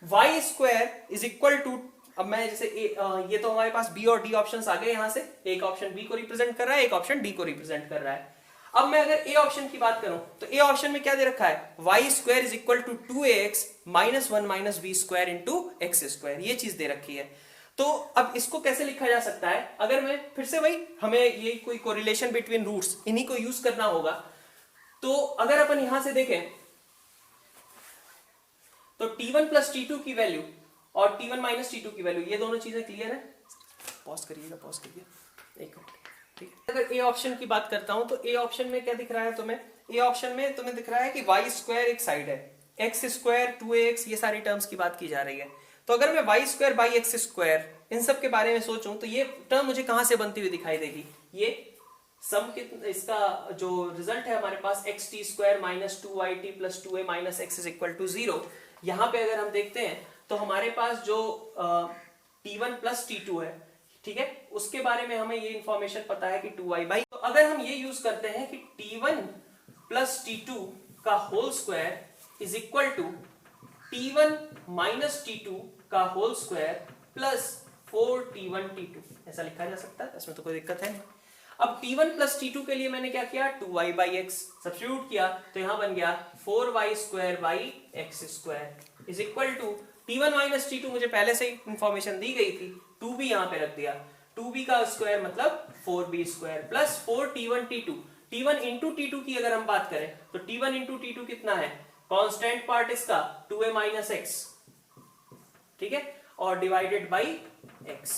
y square is equal to, अब मैं जैसे ये तो हमारे पास b और d ऑप्शंस आ गए, यहां से एक ऑप्शन b को रिप्रेजेंट कर रहा है, एक ऑप्शन d को रिप्रेजेंट कर रहा है। अब मैं अगर a ऑप्शन की बात करूं तो a ऑप्शन में क्या दे रखा है y square is equal to 2ax minus 1 minus b square into x square, ये चीज दे रखी है। तो अब इसको कैसे लिखा जा सकता है, अगर मैं फिर से वही हमें ये कोई कोरिलेशन बिटवीन रूट्स इन्हीं को यूज करना होगा। तो अगर अपन यहां से देखें तो t1 प्लस t2 की वैल्यू और t1 माइनस t2 की वैल्यू, ये दोनों चीजें क्लियर है। पॉज करिएगा, पॉज करिए एक मिनट। ठीक है, अगर ए ऑप्शन की बात करता हूं तो ए ऑप्शन में क्या दिख रहा है तुम्हें, ए ऑप्शन में तुम्हें दिख रहा है कि वाई स्क्वायर एक साइड है, एक्स स्क्वायर 2ax ये सारी टर्म्स की बात की जा रही है। तो अगर मैं y square by x square इन सब के बारे में सोचूं तो ये टर्म मुझे कहां से बनती हुई दिखाई देगी, ये सम के इसका जो रिजल्ट है हमारे पास x t square minus 2it plus 2a minus x is equal to 0। यहाँ पे अगर हम देखते हैं तो हमारे पास जो t1 प्लस t2 है, ठीक है, उसके बारे में हमें ये इंफॉर्मेशन पता है कि 2i बाई, तो अगर हम ये यूज करते हैं कि t1 प्लस t2 का whole square is equal to t1 minus t2 का whole square plus 4t1 t2, ऐसा लिखा जा सकता है, इसमें तो कोई दिक्कत है नहीं। अब t1 प्लस t2 के लिए मैंने क्या किया, 2y बाई एक्स सब्स्टिट्यूट किया, तो यहां बन गया 4y square by x square is equal to t1 minus t2, मुझे पहले से ही इंफॉर्मेशन दी गई थी, 2b यहां पे रख दिया, 2b का स्क्वायर मतलब 4b square plus 4t1 t2, t1 into t2 की अगर हम बात करें तो t1 इंटू t2 कितना है, कांस्टेंट पार्ट इसका 2a माइनस एक्स, ठीक है, और डिवाइडेड बाई x,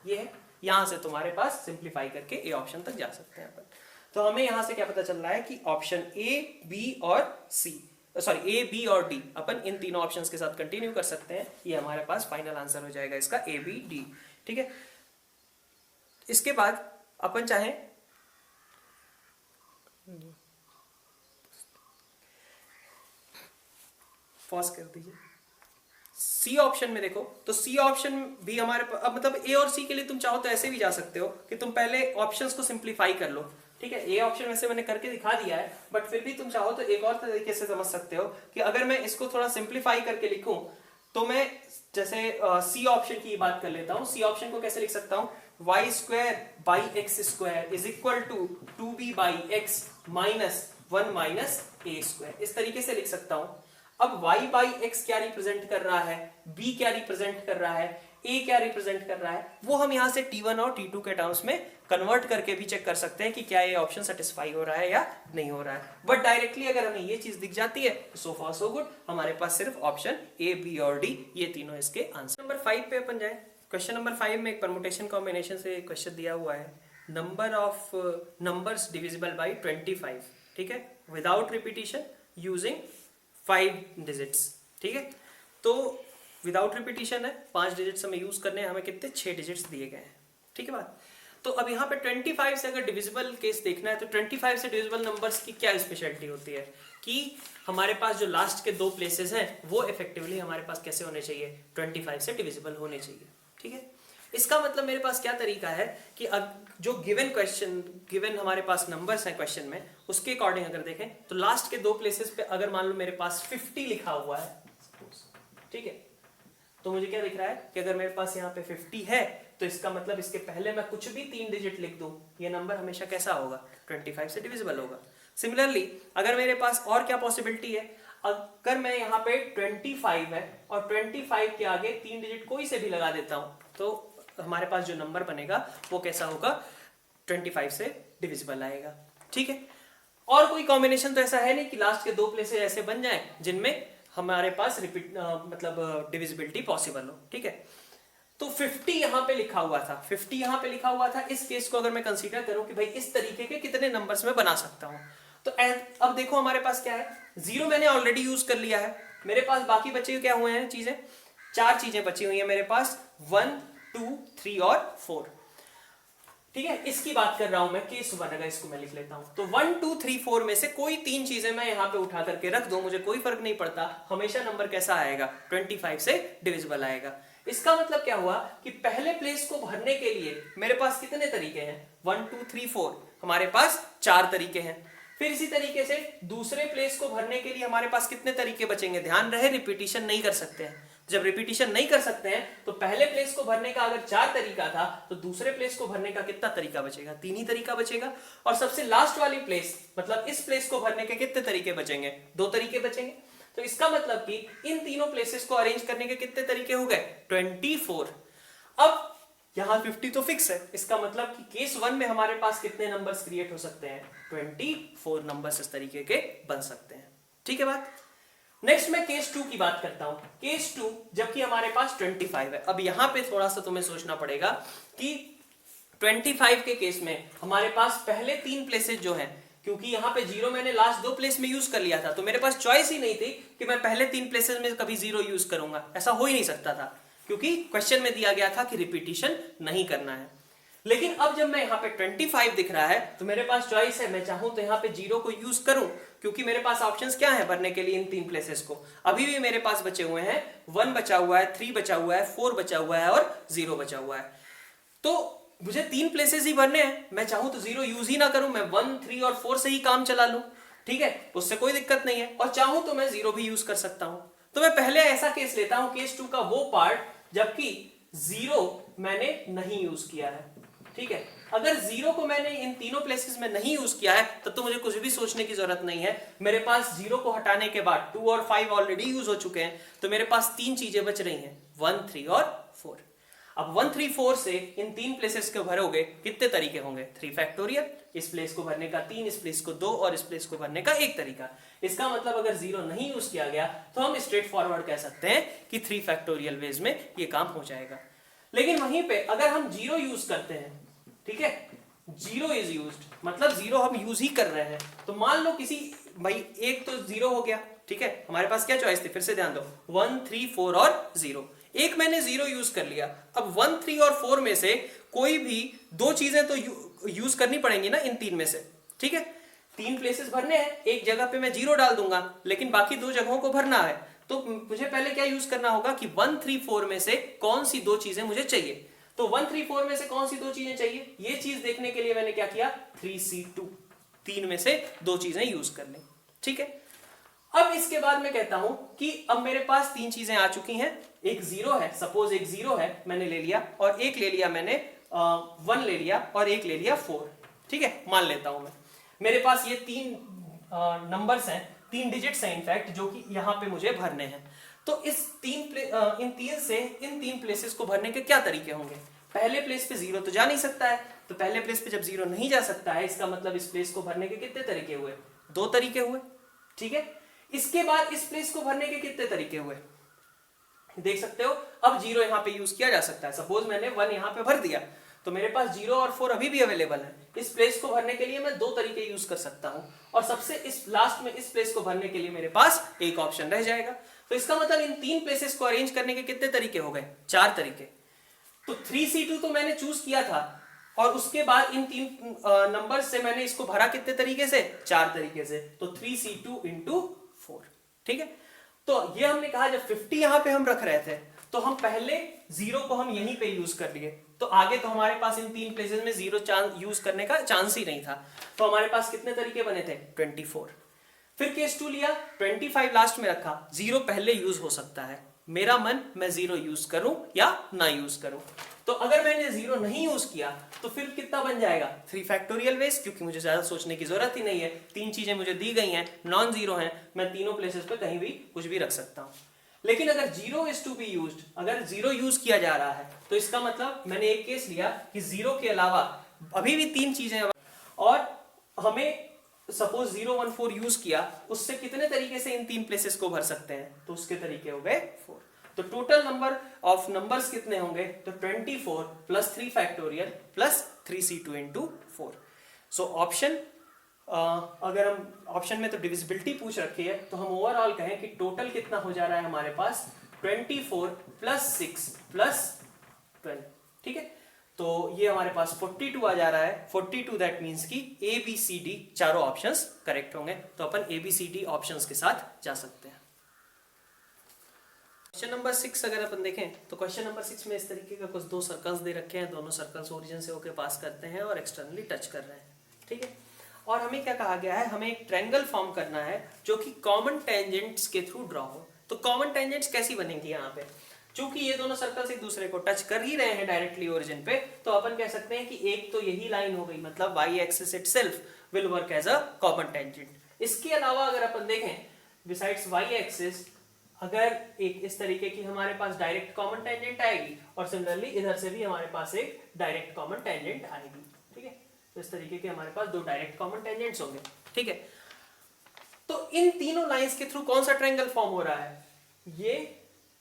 ये है। यहां से तुम्हारे पास सिंप्लीफाई करके ए ऑप्शन तक जा सकते हैं अपन। तो हमें यहां से क्या पता चल रहा है कि ऑप्शन ए, बी और सी, सॉरी ए, बी और डी, अपन इन तीनों ऑप्शंस के साथ कंटिन्यू कर सकते हैं। ये हमारे पास फाइनल आंसर हो जाएगा इसका ए, बी, डी, ठीक है। इसके बाद अपन चाहें पॉज कर दीजिए, सी ऑप्शन में देखो, तो सी ऑप्शन भी हमारे अब मतलब ए और सी के लिए तुम चाहो तो ऐसे भी जा सकते हो कि तुम पहले ऑप्शंस को सिंप्लीफाई कर लो, ठीक है। ए ऑप्शन वैसे मैंने करके दिखा दिया है, बट फिर भी तुम चाहो तो एक और तरीके से समझ सकते हो कि अगर मैं इसको थोड़ा सिंप्लीफाई करके लिखूं तो मैं जैसे सी ऑप्शन की बात कर लेता हूं। सी ऑप्शन को कैसे लिख सकता हूं, y square by x square is equal to 2b by x minus 1 minus a square, इस तरीके से लिख सकता हूं। अब y बाई एक्स क्या रिप्रेजेंट कर रहा है, b क्या रिप्रेजेंट कर रहा है, a क्या रिप्रेजेंट कर रहा है, वो हम यहां से t1 और t2 के टर्म्स में कन्वर्ट करके भी चेक कर सकते हैं कि क्या ये ऑप्शन सेटिस्फाई हो रहा है या नहीं हो रहा है। बट डायरेक्टली अगर हमें ये चीज दिख जाती है तो सो फार सो गुड, हमारे पास सिर्फ ऑप्शन ए, बी और डी, ये तीनों इसके आंसर। नंबर 5 पे अपन जाए। क्वेश्चन नंबर 5 में एक परमुटेशन कॉम्बिनेशन से क्वेश्चन दिया हुआ है, number of numbers divisible by 25, ठीक है, विदाउट रिपीटिशन यूजिंग 5 डिजिट्स, ठीक है। तो विदाउट रिपीटिशन है, 5 डिजिट्स हमें यूज करने हैं, हमें कितने 6 डिजिट्स दिए गए हैं, ठीक है बात। तो अब यहाँ पे 25 से अगर डिविजिबल केस देखना है तो 25 से डिविजिबल नंबर्स की क्या स्पेशलिटी होती है कि हमारे पास जो लास्ट के 2 प्लेसेस हैं वो इफेक्टिवली हमारे पास कैसे होने चाहिए, 25 से डिविजिबल होने चाहिए, ठीक है। इसका मतलब मेरे पास क्या तरीका है कि अब जो गिवन हमारे पास नंबर्स हैं क्वेश्चन में, उसके अकॉर्डिंग अगर देखें तो लास्ट के 2 प्लेसेस पे अगर मान लो मेरे पास 50 लिखा हुआ है, ठीक है, तो मुझे क्या दिख रहा है कि अगर मेरे पास यहाँ पे 50 है तो इसका मतलब इसके पहले मैं कुछ भी 3 डिजिट लिख दूं, ये नंबर हमेशा कैसा होगा, 25 से डिविजिबल होगा। सिमिलरली अगर मेरे पास और क्या पॉसिबिलिटी है, अगर मैं यहाँ पे 25 है और 25 के आगे 3 डिजिट कोई से भी लगा देता हूं तो हमारे पास जो नंबर बनेगा वो कैसा होगा, 25 से डिविजिबल आएगा, ठीक है। और कोई कॉम्बिनेशन तो ऐसा है नहीं कि लास्ट के 2 प्लेसेस ऐसे बन जाएं जिनमें हमारे पास मतलब डिविजिबिलिटी पॉसिबल हो, ठीक है। तो 50 यहाँ पे लिखा हुआ था, 50 यहाँ पे लिखा हुआ था, इस केस को अगर मैं कंसीडर करूं कि भाई इस तरीके के कितने नंबर्स में बना सकता हूं, तो अब देखो हमारे पास क्या है, 0 मैंने ऑलरेडी यूज कर लिया है, मेरे पास बाकी बचे क्या हुए हैं चीजें, 4 चीजें बची हुई है मेरे पास, 1, 2, 3 और 4, ठीक है। इसकी बात कर रहा हूं मैं केस 1, अगर इसको मैं लिख लेता हूं तो 1, 2, 3, 4 में से कोई 3 चीजें मैं यहां पे उठा करके रख दूं, मुझे कोई फर्क नहीं पड़ता, हमेशा नंबर कैसा आएगा, 25 से डिविजिबल आएगा। इसका मतलब क्या हुआ कि पहले प्लेस को भरने के लिए मेरे पास कितने तरीके हैं, 1, 2, 3, 4, हमारे पास 4 तरीके हैं। फिर इसी तरीके से दूसरे प्लेस को भरने के लिए हमारे पास कितने तरीके बचेंगे, ध्यान रहे रिपीटिशन नहीं कर सकते हैं। जब रिपीटिशन नहीं कर सकते हैं तो पहले प्लेस को भरने का अगर 4 तरीका था तो दूसरे प्लेस को भरने का कितना तरीका बचेगा, 3 ही तरीका बचेगा। और सबसे लास्ट वाली प्लेस मतलब इस प्लेस को भरने के कितने तरीके बचेंगे, 2 तरीके बचेंगे। तो इसका मतलब कि इन तीनों प्लेसेस को अरेंज करने के कितने तरीके हो गए, 24। अब यहां 50 तो फिक्स है, इसका मतलब कि केस 1 में हमारे पास कितने नंबर्स क्रिएट हो सकते हैं, 24 नंबर्स इस तरीके के बन सकते हैं, ठीक है बात। नेक्स्ट मैं केस 2 की बात करता हूं। केस 2 जबकि हमारे पास 25 है, अब यहां पे थोड़ा सा तुम्हें सोचना पड़ेगा कि 25 के केस में हमारे पास पहले 3 प्लेसेस जो हैं, क्योंकि यहाँ पे जीरो मैंने लास्ट दो प्लेस में यूज कर लिया था, तो मेरे पास चॉइस ही नहीं थी कि मैं पहले तीन प्लेसेस में कभी जीरो यूज करूंगा, ऐसा हो ही नहीं सकता था, क्योंकि क्वेश्चन में दिया गया था कि रिपीटिशन नहीं करना है। लेकिन अब जब मैं यहाँ पे 25 दिख रहा है तो मेरे पास चॉइस है, मैं चाहूं तो यहाँ पे जीरो को यूज करूं, क्योंकि मेरे पास ऑप्शंस क्या है भरने के लिए इन तीन प्लेसेस को। अभी भी मेरे पास बचे हुए हैं 1 बचा हुआ है, 3 बचा हुआ है, 4 बचा हुआ है और 0 बचा हुआ है। तो मुझे तीन प्लेसेस ही भरने हैं, मैं चाहूं तो जीरो यूज ही ना करूं, मैं 1, 3 और 4 से ही काम चला लूं, ठीक है, उससे कोई दिक्कत नहीं है। और चाहूं तो मैं जीरो भी यूज कर सकता हूं। तो मैं पहले ऐसा केस लेता हूं, केस 2 का वो पार्ट जबकि जीरो मैंने नहीं यूज किया है, ठीक है। अगर जीरो को मैंने इन तीनों प्लेसेस में नहीं यूज किया है तब तो मुझे कुछ भी सोचने की जरूरत नहीं है। मेरे पास जीरो को हटाने के बाद 2 और 5 ऑलरेडी यूज हो चुके हैं, तो मेरे पास तीन चीजें बच रही हैं, 1, 3 और 4। अब 1, 3, 4 से इन तीन प्लेसेस को भरोगे, कितने तरीके होंगे, 3 फैक्टोरियल, इस प्लेस को भरने का 3, इस प्लेस को 2 और इस प्लेस को भरने का 1 तरीका। इसका मतलब अगर जीरो नहीं यूज किया गया तो हम स्ट्रेट फॉरवर्ड कह सकते हैं कि 3 फैक्टोरियल वेज में ये काम हो जाएगा। लेकिन वहीं पे अगर हम जीरो यूज करते हैं, ठीक है, जीरो इज यूज्ड, मतलब जीरो हम यूज ही कर रहे हैं, तो मान लो किसी भाई एक तो जीरो हो गया, ठीक है, हमारे पास क्या चॉइस थी, फिर से ध्यान दो, 1, 3, 4 और 0। एक मैंने जीरो यूज कर लिया, अब 1, 3 और 4 में से कोई भी दो चीजें तो यूज करनी पड़ेंगी ना इन तीन में से, ठीक है। तीन प्लेसेस भरने हैं, एक जगह पे मैं जीरो डाल दूंगा, लेकिन बाकी दो जगहों को भरना है, तो मुझे पहले क्या यूज करना होगा कि 1, 3, 4 में से कौन सी दो चीजें मुझे चाहिए। तो 1, 3, 4 में से कौन सी दो चीजें चाहिए, ये चीज देखने के लिए मैंने क्या किया, 3C2, तीन में से दो चीजें यूज कर लें, ठीक है। अब इसके बाद मैं कहता हूं कि अब मेरे पास तीन चीजें आ चुकी हैं, एक जीरो है, सपोज एक जीरो है मैंने ले लिया, और एक ले लिया मैंने 1 ले लिया, और एक ले लिया 4, ठीक है, मान लेता हूं मैं। मेरे पास ये तीन नंबर्स हैं, 3 डिजिट्स हैं इनफैक्ट, जो कि यहां पे मुझे भरने हैं। तो इस इन तीन प्लेसेस को भरने के क्या तरीके होंगे। पहले प्लेस पे जीरो तो जा नहीं सकता है, तो पहले प्लेस पे जब जीरो नहीं जा सकता है, इसका मतलब इस प्लेस को भरने के कितने तरीके हुए, 2 तरीके हुए, ठीक है। इसके बाद इस प्लेस को भरने के कितने तरीके हुए, देख सकते हो। अब जीरो यहां पे यूज किया जा सकता है, सपोज मैंने 1 यहां पे भर दिया, तो मेरे पास 0 और 4 अभी भी अवेलेबल है। इस प्लेस को भरने के लिए मैं 2 तरीके यूज कर सकता हूं, और सबसे इस लास्ट में इस प्लेस को भरने के लिए मेरे पास एक ऑप्शन रह जाएगा। तो इसका मतलब इन तीन प्लेसेस को अरेंज करने के कितने तरीके हो गए, 4 तरीके। तो 3C2 तो मैंने चूज किया था, और उसके बाद इन तीन नंबर से मैंने इसको भरा कितने तरीके से, 4 तरीके से, तो 3C2 इंटू 4, ठीक है। तो ये हमने कहा जब 50 यहां पे हम रख रहे थे, तो हम पहले जीरो को हम यहीं पे यूज कर लिए, तो आगे तो हमारे पास इन तीन प्लेसेस में जीरो यूज करने का चांस ही नहीं था। तो हमारे पास कितने तरीके बने थे, 24। फिर केस 2 लिया, 25 लास्ट में रखा, जीरो पहले यूज हो सकता है, मेरा मन मैं जीरो यूज करूं या ना यूज करूं। तो अगर मैंने जीरो नहीं यूज किया तो फिर कितना बन जाएगा, 3 फैक्टोरियल वेज, क्योंकि मुझे ज्यादा सोचने की जरूरत ही नहीं है, तीन चीजें मुझे दी गई हैं, नॉन जीरो हैं, मैं तीनों प्लेसेस पे कहीं भी कुछ भी रख सकता हूं। लेकिन अगर zero is to be used, अगर जीरो यूज किया जा रहा है, तो इसका मतलब मैंने एक केस लिया कि जीरो के अलावा अभी भी तीन चीजें, और हमें सपोज 0, 1, 4 यूज किया, उससे कितने तरीके से इन तीन प्लेसेस को भर सकते हैं, तो उसके तरीके हो गए 4। तो टोटल नंबर ऑफ नंबर्स कितने होंगे, तो 24 plus 3 factorial plus 3C2 into 4। So option, अगर हम ऑप्शन में तो डिविजिबिलिटी पूछ रखी है, तो हम ओवरऑल कहें कि टोटल कितना हो जा रहा है हमारे पास, 24 प्लस 6 प्लस 12, ठीक है। तो ये हमारे पास 42 आ जा रहा है। 42 दैट मींस कि ABCD चारों ऑप्शंस करेक्ट होंगे, तो अपन ABCD ऑप्शंस के साथ जा सकते हैं। क्वेश्चन नंबर 6 अगर अपन देखें, तो क्वेश्चन नंबर 6 में इस तरीके का कुछ दो सर्कल्स दे रखे हैं, दोनों सर्कल्स ओरिजिन से होकर पास करते हैं और एक्सटर्नली टच कर रहे हैं, ठीक है। और हमें क्या कहा गया है, हमें एक ट्रायंगल फॉर्म करना है जो कि कॉमन टेंजेंट्स के थ्रू ड्रॉ हो। तो कॉमन टेंजेंट्स कैसी बनेंगी यहाँ पे, चूंकि ये दोनों सर्कल्स एक दूसरे को टच कर ही रहे हैं डायरेक्टली ओरिजिन पे, तो अपन कह सकते हैं कि एक तो यही लाइन हो गई, मतलब y axis itself will work as a common tangent. इसके अलावा अगर अपन देखें बिसाइड्स y एक्सिस, अगर एक इस तरीके की हमारे पास डायरेक्ट कॉमन टेंजेंट आएगी, और सिमिलरली इधर से भी हमारे पास एक डायरेक्ट कॉमन टेंजेंट आएगी, ठीक है। तो इस तरीके के हमारे पास दो डायरेक्ट कॉमन टेंजेंट्स होंगे, ठीक है। तो इन तीनों लाइंस के थ्रू कौन सा ट्रायंगल फॉर्म हो रहा है, ये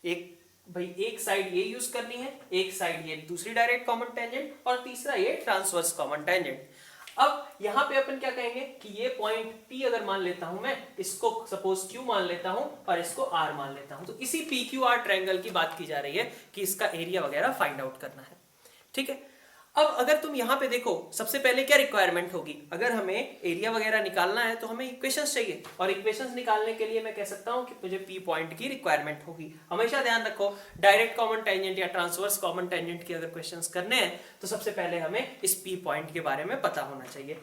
एक भाई एक साइड ये यूज करनी है, एक साइड ये दूसरी डायरेक्ट कॉमन टेंजेंट, और तीसरा ये ट्रांसवर्स कॉमन टेंजेंट। अब यहाँ पे अपन क्या कहेंगे कि ये पॉइंट P अगर मान लेता हूं मैं, इसको सपोज Q मान लेता हूं और इसको R मान लेता हूं, तो इसी PQR ट्रायंगल की बात की जा रही है कि इसका एरिया वगैरह फाइंड आउट करना है। ठीक है, अब अगर तुम यहाँ पे देखो, सबसे पहले क्या रिक्वायरमेंट होगी, अगर हमें एरिया वगैरह निकालना है तो हमें इक्वेशंस चाहिए, और इक्वेशंस निकालने के लिए मैं कह सकता हूँ कि मुझे P पॉइंट की रिक्वायरमेंट होगी। हमेशा ध्यान रखो, डायरेक्ट कॉमन टेंजेंट या ट्रांसवर्स कॉमन टेंजेंट की अगर क्वेश्चंस करने हैं तो सबसे पहले हमें इस P पॉइंट के बारे में पता होना चाहिए।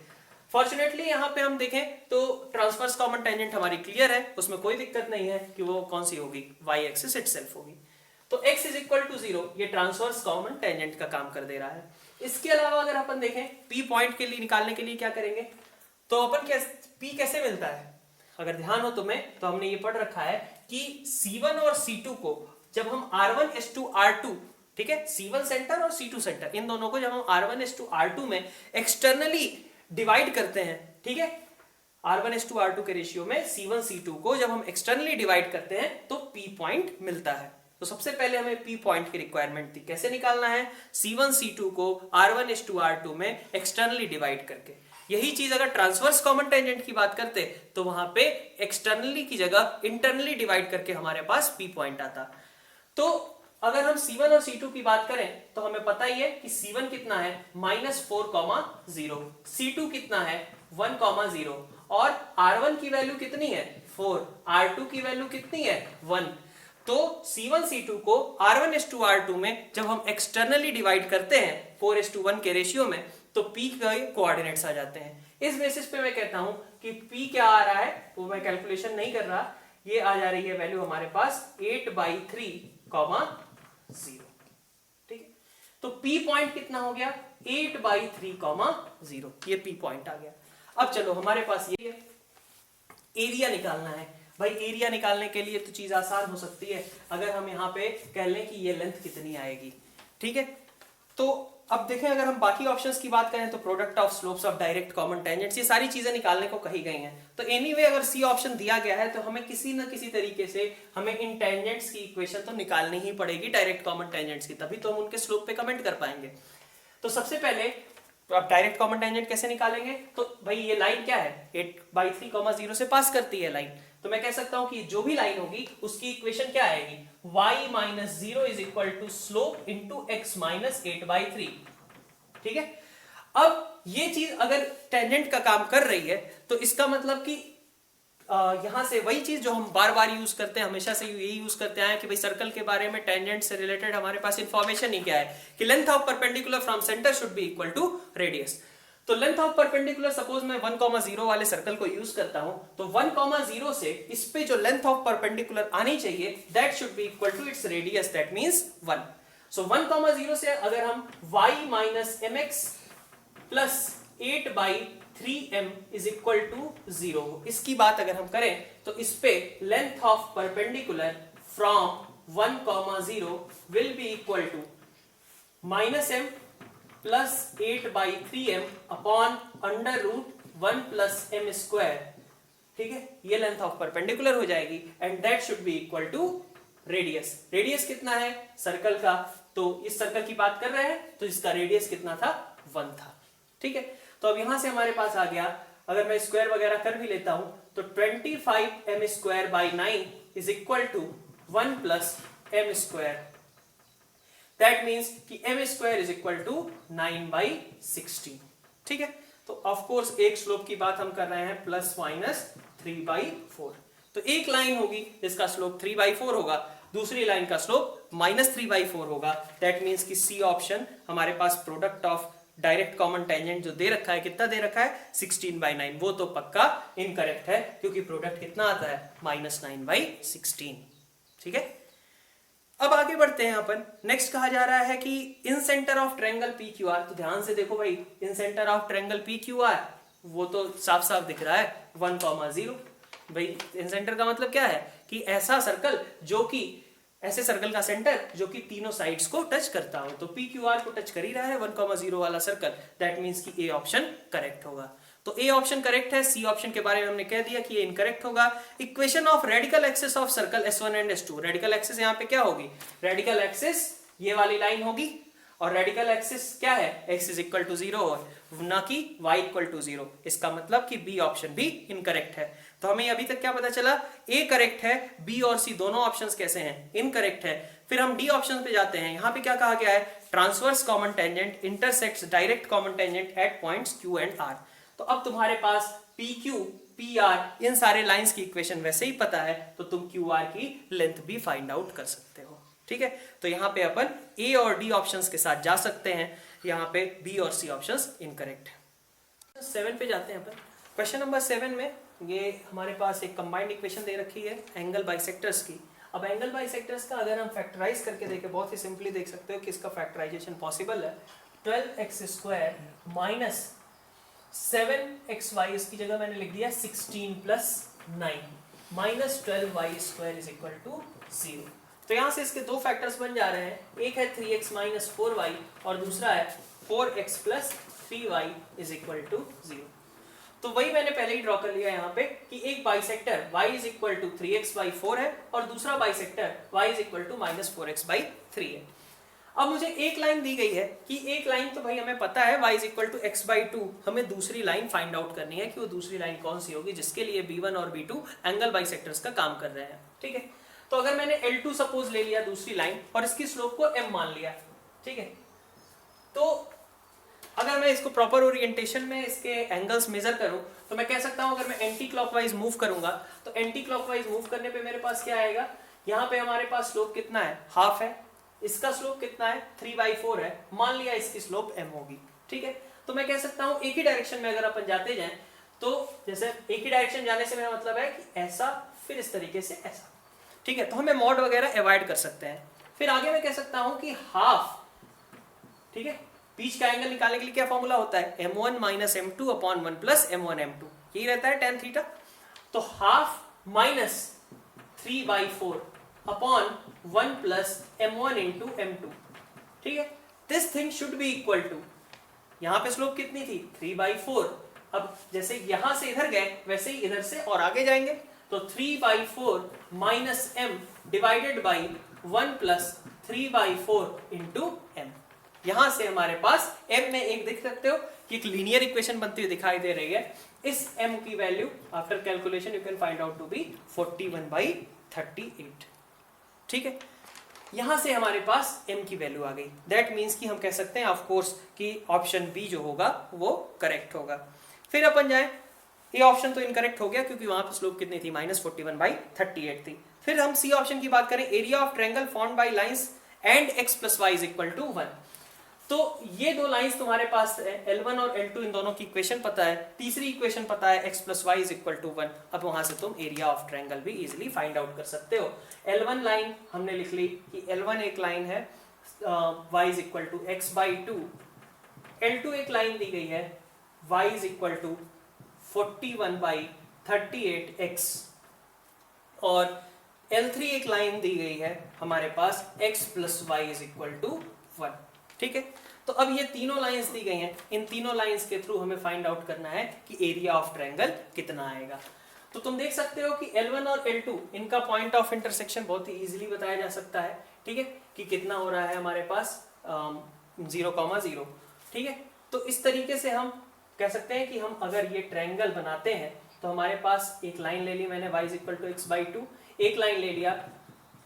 फॉर्चुनेटली यहाँ पे हम देखें तो ट्रांसवर्स कॉमन टेंजेंट हमारी क्लियर है, उसमें कोई दिक्कत नहीं है कि वो कौन सी होगी, y एक्सिस इटसेल्फ होगी। तो x इज इक्वल टू 0, ये ट्रांसवर्स कॉमन टेंजेंट का काम कर दे रहा है। इसके अलावा अगर अपन देखें P पॉइंट के लिए निकालने के लिए क्या करेंगे, तो अपन P कैसे मिलता है, अगर ध्यान हो तुम्हें तो हमने ये पढ़ रखा है कि C1 और C2 को जब हम R1:2 R2, ठीक है, C1 सेंटर और C2 सेंटर, इन दोनों को जब हम R1:2 R2 में एक्सटर्नली डिवाइड करते हैं, ठीक है, R1:2 R2 के रेशियो में C1 C2 को जब हम एक्सटर्नली डिवाइड करते हैं तो P पॉइंट मिलता है। तो सबसे पहले हमें P पॉइंट की रिक्वायरमेंट थी, कैसे निकालना है, C1 C2 को R1:2 R2 में एक्सटर्नली डिवाइड करके। यही चीज अगर ट्रांसवर्स कॉमन टेंजेंट की बात करते तो वहां पे एक्सटर्नली की जगह इंटरनली डिवाइड करके हमारे पास P पॉइंट आता। तो अगर हम C1 और C2 की बात करें तो हमें पता ही है कि C1 कितना है -4,0, C2 कितना है 1,0, और R1 की वैल्यू कितनी है 4, R2 की वैल्यू कितनी है 1। तो C1 C2 को R1:2 R2 में जब हम एक्सटर्नली डिवाइड करते हैं 4:1 के रेशियो में, तो P के कोऑर्डिनेट्स आ जाते हैं। इस बेसिस पे मैं कहता हूं कि P क्या आ रहा है, वो मैं कैलकुलेशन नहीं कर रहा, ये आ जा रही है वैल्यू हमारे पास 8/3, 0। ठीक है, तो P पॉइंट कितना हो गया 8/3, 0, ये P पॉइंट आ गया। अब चलो हमारे पास ये एरिया निकालना है। भाई एरिया निकालने के लिए तो चीज आसान हो सकती है, अगर हम यहाँ पे कह लें कि ये लेंथ कितनी आएगी। ठीक है, तो अब देखें अगर हम बाकी ऑप्शंस की बात करें तो product of slopes of direct common tangents, ये सारी चीजें निकालने को कही गई हैं। तो एनीवे अगर सी ऑप्शन दिया गया है तो हमें किसी न किसी तरीके से हमें इन टेंजेंट्स की इक्वेशन तो निकालनी ही पड़ेगी डायरेक्ट कॉमन टेंजेंट्स की, तभी तो हम उनके स्लोप पे कमेंट कर पाएंगे। तो सबसे पहले आप डायरेक्ट कॉमन टेंजेंट कैसे निकालेंगे, तो भाई ये लाइन क्या है 8/3, 0 से पास करती है लाइन, तो मैं कह सकता हूं कि जो भी लाइन होगी उसकी इक्वेशन क्या आएगी, y - 0 is equal to slope into x - 8/3। ठीक है, अब ये चीज अगर टेंजेंट का काम कर रही है तो इसका मतलब कि यहां से वही चीज जो हम बार बार यूज करते हैं, हमेशा से यही यूज करते आए कि भाई सर्कल के बारे में टेंजेंट से रिलेटेड हमारे पास इंफॉर्मेशन ही क्या है कि length of perpendicular from centre should be equal to radius. तो लेंथ ऑफ परपेंडिकुलर सपोज मैं 1,0 वाले सर्कल को यूज करता हूं, तो 1,0 से इस पे जो लेंथ ऑफ परपेंडिकुलर आनी चाहिए that should be equal to its radius, that means 1। So 1,0 से अगर हम y - mx plus 8/3m is equal to 0, इसकी बात अगर हम करें तो इस पे length of perpendicular from 1,0 will be equal to -m plus 8/3m upon √1 plus m²। ठीक है, ये लेंथ ऑफ परपेंडिकुलर हो जाएगी and that should be equal to radius. Radius कितना है सर्कल का, तो इस सर्कल की बात कर रहे हैं तो इसका रेडियस कितना था 1 था। ठीक है, तो अब यहां से हमारे पास आ गया, अगर मैं स्क्वायर वगैरह कर भी लेता हूं तो 25m²/9 is equal to 1 plus m²। That means कि m² इज इक्वल टू 9/16। ठीक है, तो ऑफ कोर्स एक स्लोप की बात हम कर रहे हैं ±3/4। तो एक लाइन होगी जिसका स्लोप 3/4 होगा, दूसरी लाइन का स्लोप -3/4 होगा। दैट मींस कि सी ऑप्शन हमारे पास product of direct common tangent जो दे रखा है, कितना दे रखा है 16/9, वो तो पक्का इनकरेक्ट है क्योंकि प्रोडक्ट कितना आता है -9/16। ठीक है, अब आगे बढ़ते हैं अपन। नेक्स्ट कहा जा रहा है कि इन सेंटर ऑफ ट्रायंगल PQR, तो ध्यान से देखो भाई, इन सेंटर ऑफ ट्रायंगल PQR वो तो साफ साफ दिख रहा है 1,0। भाई इन सेंटर का मतलब क्या है कि ऐसा सर्कल जो कि ऐसे सर्कल का सेंटर जो कि तीनों साइड्स को टच करता हो, तो PQR को टच कर ही रहा है 1,0 वाला सर्कल। दैट मींस कि ए ऑप्शन करेक्ट होगा। तो ए ऑप्शन करेक्ट है। सी ऑप्शन के बारे में हमने कह दिया कि ये इनकरेक्ट होगा। Equation of radical axis of circle S1 and S2, radical axis यहाँ पे क्या होगी, रेडिकल एक्सिस ये वाली लाइन होगी और रेडिकल एक्सिस क्या है, x इज इक्वल टू 0 और ना कि y इक्वल टू 0। इसका मतलब कि बी ऑप्शन भी इनकरेक्ट है। तो हमें अभी तक क्या पता चला, ए करेक्ट है, बी और सी दोनों ऑप्शंस कैसे हैं, इनकरेक्ट है। फिर हम डी ऑप्शन पे जाते हैं। यहाँ पे क्या कहा गया है, transverse common tangent intersects direct common tangent at points Q and R। तो अब तुम्हारे पास PQ PR इन सारे लाइंस की इक्वेशन वैसे ही पता है, तो तुम QR की लेंथ भी फाइंड आउट कर सकते हो। ठीक है, तो यहाँ पे अपन ए और डी ऑप्शंस के साथ जा सकते हैं, यहाँ पे बी और सी ऑप्शंस इनकरेक्ट है। 7 पे जाते हैं अपन। क्वेश्चन नंबर 7 में ये हमारे पास एक कंबाइंड इक्वेशन दे रखी है एंगल बाइसेक्टर्स की। अब एंगल बाइसेक्टर्स का अगर हम फैक्टराइज करके देखें, बहुत ही सिंपली देख सकते हो कि इसका फैक्टराइजेशन पॉसिबल है। 12x² माइनस 7xy, इसकी जगह मैंने लिख दिया 16 plus 9 minus 12y² is equal to 0। तो यहां से इसके दो फैक्टर्स बन जा रहे हैं, एक है 3x माइनस 4y और दूसरा है 4x plus 3y is equal to 0। तो वही मैंने पहले ही ड्रॉ कर लिया यहाँ पे कि एक bisector y is equal to 3x/4 है और दूसरा bisector y is equal to minus 4x/3 है। अब मुझे एक लाइन दी गई है कि एक लाइन तो भाई हमें पता है y is equal to x/2, हमें दूसरी लाइन फाइंड आउट करनी है कि वो दूसरी लाइन कौन सी होगी जिसके लिए b1 और b2 एंगल बाइसेक्टर्स का काम कर रहे हैं। ठीक है, तो अगर मैंने L2 सपोज ले लिया दूसरी लाइन और इसकी स्लोप को m मान लिया, ठीक है, तो अगर मैं इसको प्रॉपर ओरिएंटेशन में इसके एंगल्स मेजर करूं तो मैं कह सकता हूं अगर मैं एंटी क्लॉकवाइज मूव करूंगा तो एंटी क्लॉकवाइज मूव करने पे मेरे पास क्या आएगा, यहाँ पे हमारे पास स्लोप कितना है, हाफ है, इसका स्लोप कितना है 3/4 है, मान लिया इसकी स्लोप m होगी। ठीक है, तो मैं कह सकता हूं एक ही डायरेक्शन में अगर अपन जाते जाएं तो जैसे एक ही डायरेक्शन जाने से मेरा मतलब है कि ऐसा फिर इस तरीके से ऐसा। ठीक है, तो हमें मॉड वगैरह अवॉइड कर सकते हैं। फिर आगे मैं कह सकता हूं कि हाफ, ठीक है, बीच का एंगल निकालने के लिए क्या फॉर्मूला होता है, m1 minus m2 upon 1 plus m1 m2, यही रहता है tan थीटा। तो half minus 3/4 upon 1 plus m1 into m2। ठीक है, this thing should be equal to, यहां पे स्लोप कितनी थी 3/4, अब जैसे यहां से इधर गए वैसे ही इधर से और आगे जाएंगे, तो 3/4 minus m divided by 1 plus 3/4 into m। यहां से हमारे पास m में एक देख सकते हो कि एक लीनियर इक्वेशन बनती हुई दिखाई दे रही है। इस m की value after calculation you can find out to be 41/38। ठीक है, यहां से हमारे पास m की वैल्यू आ गई। दैट मीन्स कि हम कह सकते हैं ऑफ कोर्स कि ऑप्शन बी जो होगा वो करेक्ट होगा। फिर अपन जाए, ये ऑप्शन तो इनकरेक्ट हो गया क्योंकि वहां पर स्लोप कितनी थी -41/38 थी। फिर हम सी ऑप्शन की बात करें, area of triangle formed by lines and x + y is equal to 1। तो ये दो लाइंस तुम्हारे पास है, L1 और L2 इन दोनों की इक्वेशन पता है, तीसरी इक्वेशन पता है x + y is equal to 1। अब वहां से तुम एरिया ऑफ ट्रायंगल भी इजीली फाइंड आउट कर सकते हो। L1 लाइन हमने लिख ली कि L1 एक लाइन है y is equal to x/2, L2 एक लाइन दी गई है y is equal to 41/38x और L3 एक लाइन दी गई है हमारे पास x + y is equal to 1। ठीक है, तो अब ये तीनों लाइंस दी गई हैं, इन तीनों लाइंस के थ्रू हमें फाइंड आउट करना है कि एरिया ऑफ ट्रायंगल कितना आएगा। तो तुम देख सकते हो कि L1 और L2 इनका पॉइंट ऑफ इंटरसेक्शन बहुत ही इजीली बताया जा सकता है। ठीक है, कि कितना हो रहा है हमारे पास 0,0। ठीक है, तो इस तरीके से हम कह सकते हैं कि हम अगर ये ट्रायंगल बनाते हैं तो हमारे पास एक लाइन ले ली मैंने y is equal to x/2, एक लाइन ले लिया